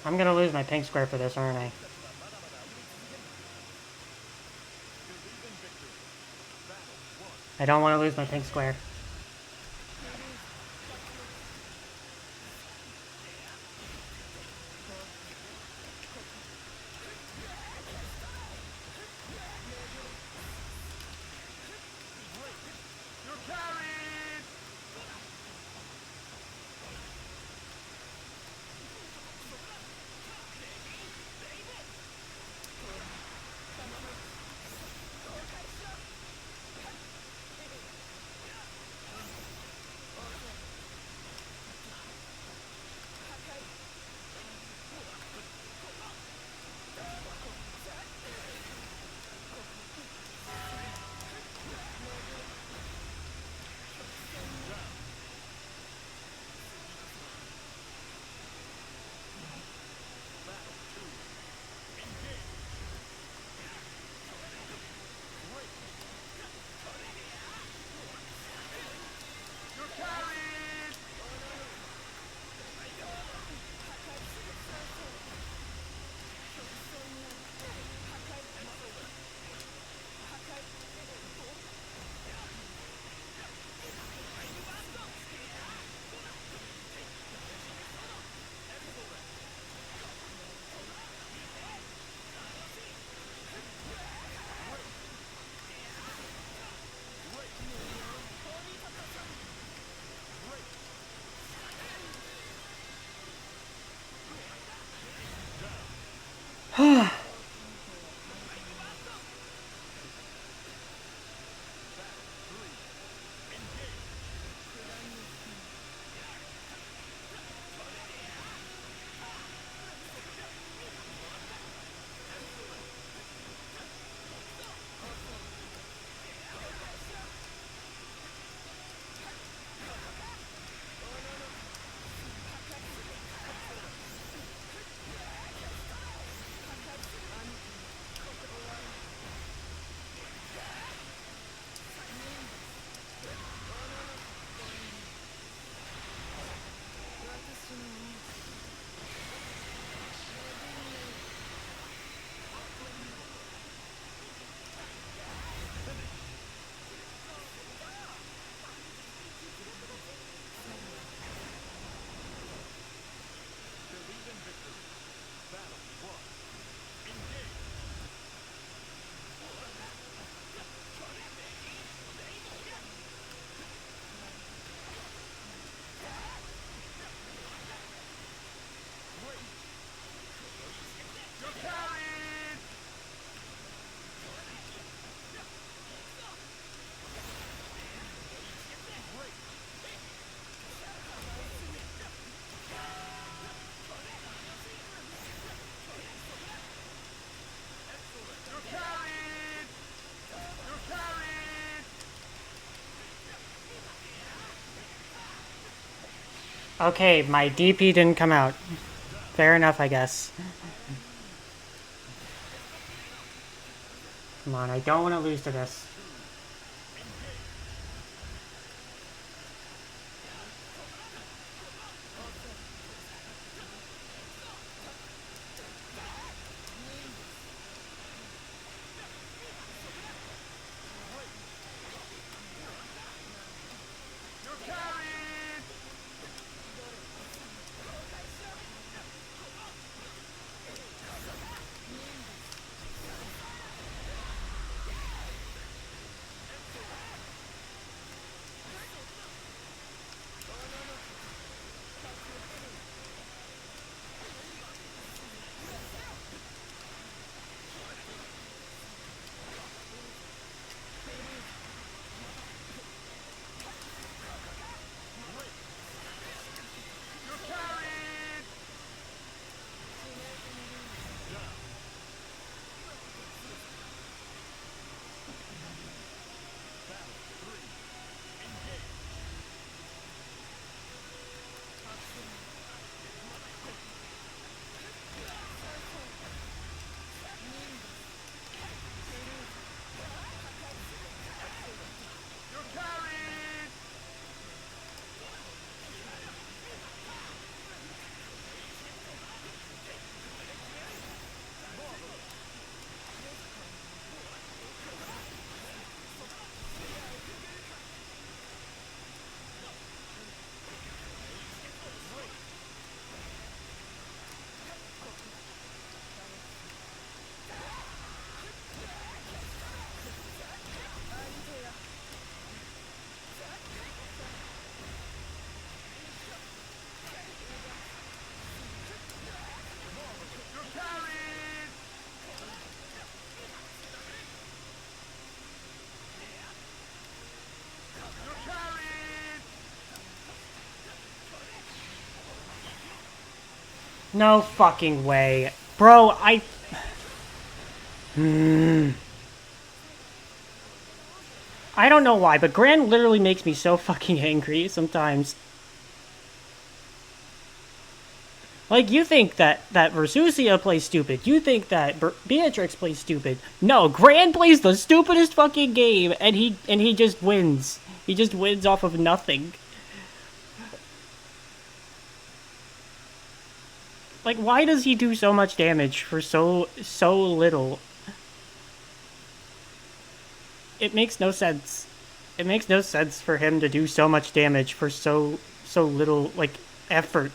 Speaker 1: I'm gonna lose my pink square for this, aren't I? I don't want to lose my pink square. Okay, my DP didn't come out. Fair enough, I guess. Come on, I don't want to lose to this. No fucking way. Bro, I don't know why, but Gran literally makes me so fucking angry sometimes. Like, you think that Versusia plays stupid. You think that Beatrix plays stupid. No, Gran plays the stupidest fucking game, and he just wins. He just wins off of nothing. Like, why does he do so much damage for so little? It makes no sense. It makes no sense for him to do so much damage for so little, like, effort.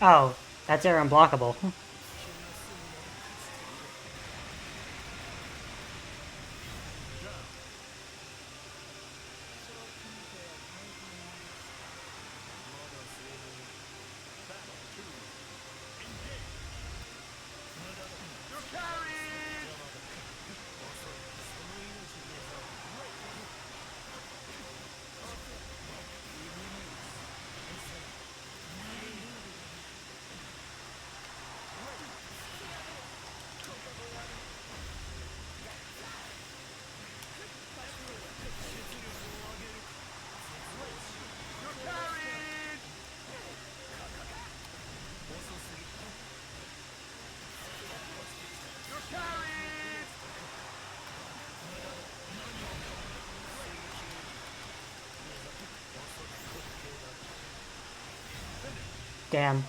Speaker 1: Oh, that's air unblockable. Damn.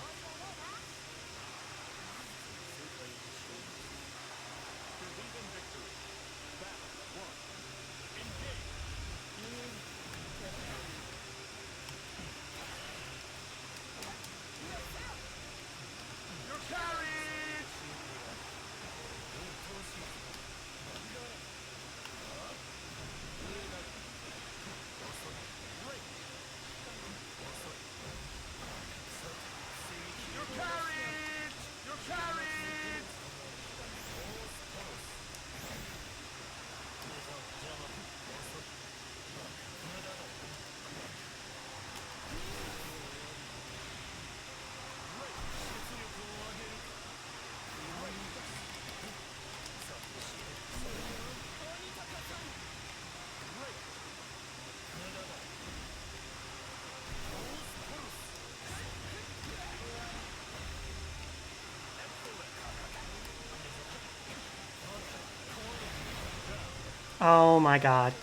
Speaker 1: Oh my god.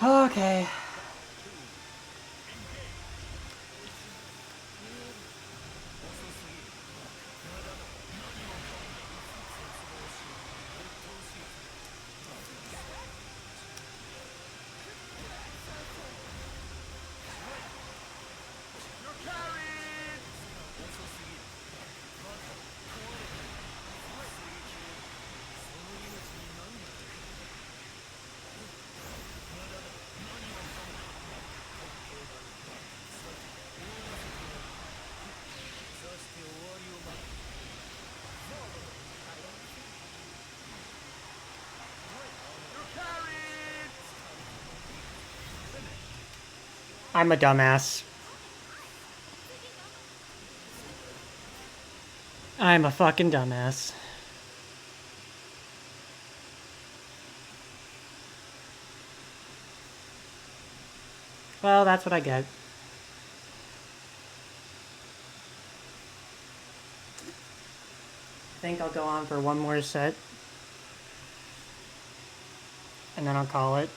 Speaker 1: Okay. I'm a dumbass. I'm a fucking dumbass. Well, that's what I get. I think I'll go on for one more set. And then I'll call it.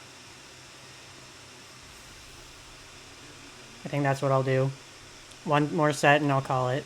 Speaker 1: I think that's what I'll do. One more set and I'll call it.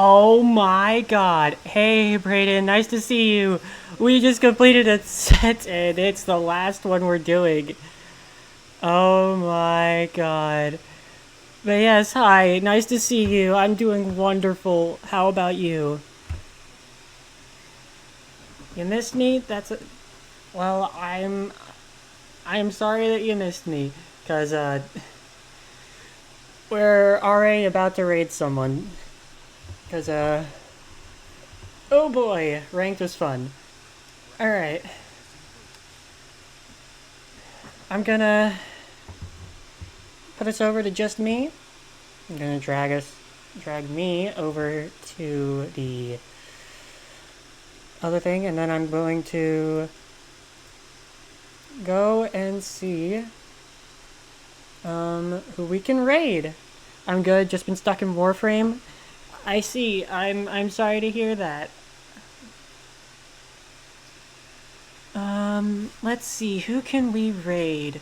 Speaker 1: Oh my god. Hey, Brayden, nice to see you. We just completed a set and it's the last one we're doing. Oh my god. But yes, hi, nice to see you. I'm doing wonderful. How about you? You missed me? Well, I'm sorry that you missed me, cuz we're already about to raid someone. Cuz oh boy, ranked was fun. All right. I'm gonna put us over to just me. I'm gonna drag me over to the other thing, and then I'm going to go and see who we can raid. I'm good. Just been stuck in Warframe. I see. I'm sorry to hear that. Let's see. Who can we raid?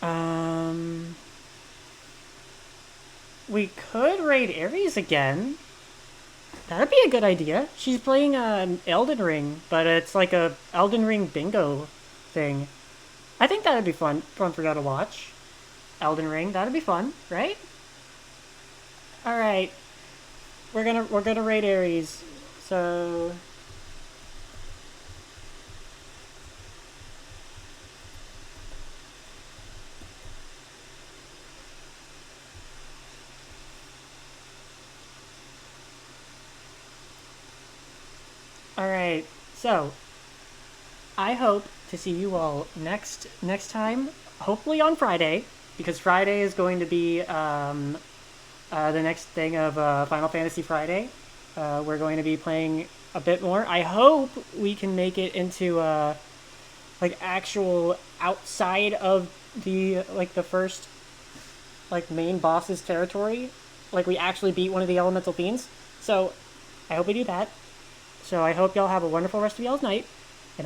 Speaker 1: Um, we could raid Ares again. That'd be a good idea. She's playing Elden Ring, but it's like a Elden Ring bingo thing. I think that'd be fun for y'all to watch. Elden Ring, that'd be fun, right? All right, we're gonna raid Ares. So all right, so I hope to see you all next time. Hopefully on Friday, because Friday is going to be the next thing of Final Fantasy Friday. We're going to be playing a bit more. I hope we can make it into like actual outside of the first like main boss's territory. Like we actually beat one of the elemental fiends. So I hope we do that. So I hope y'all have a wonderful rest of y'all's night.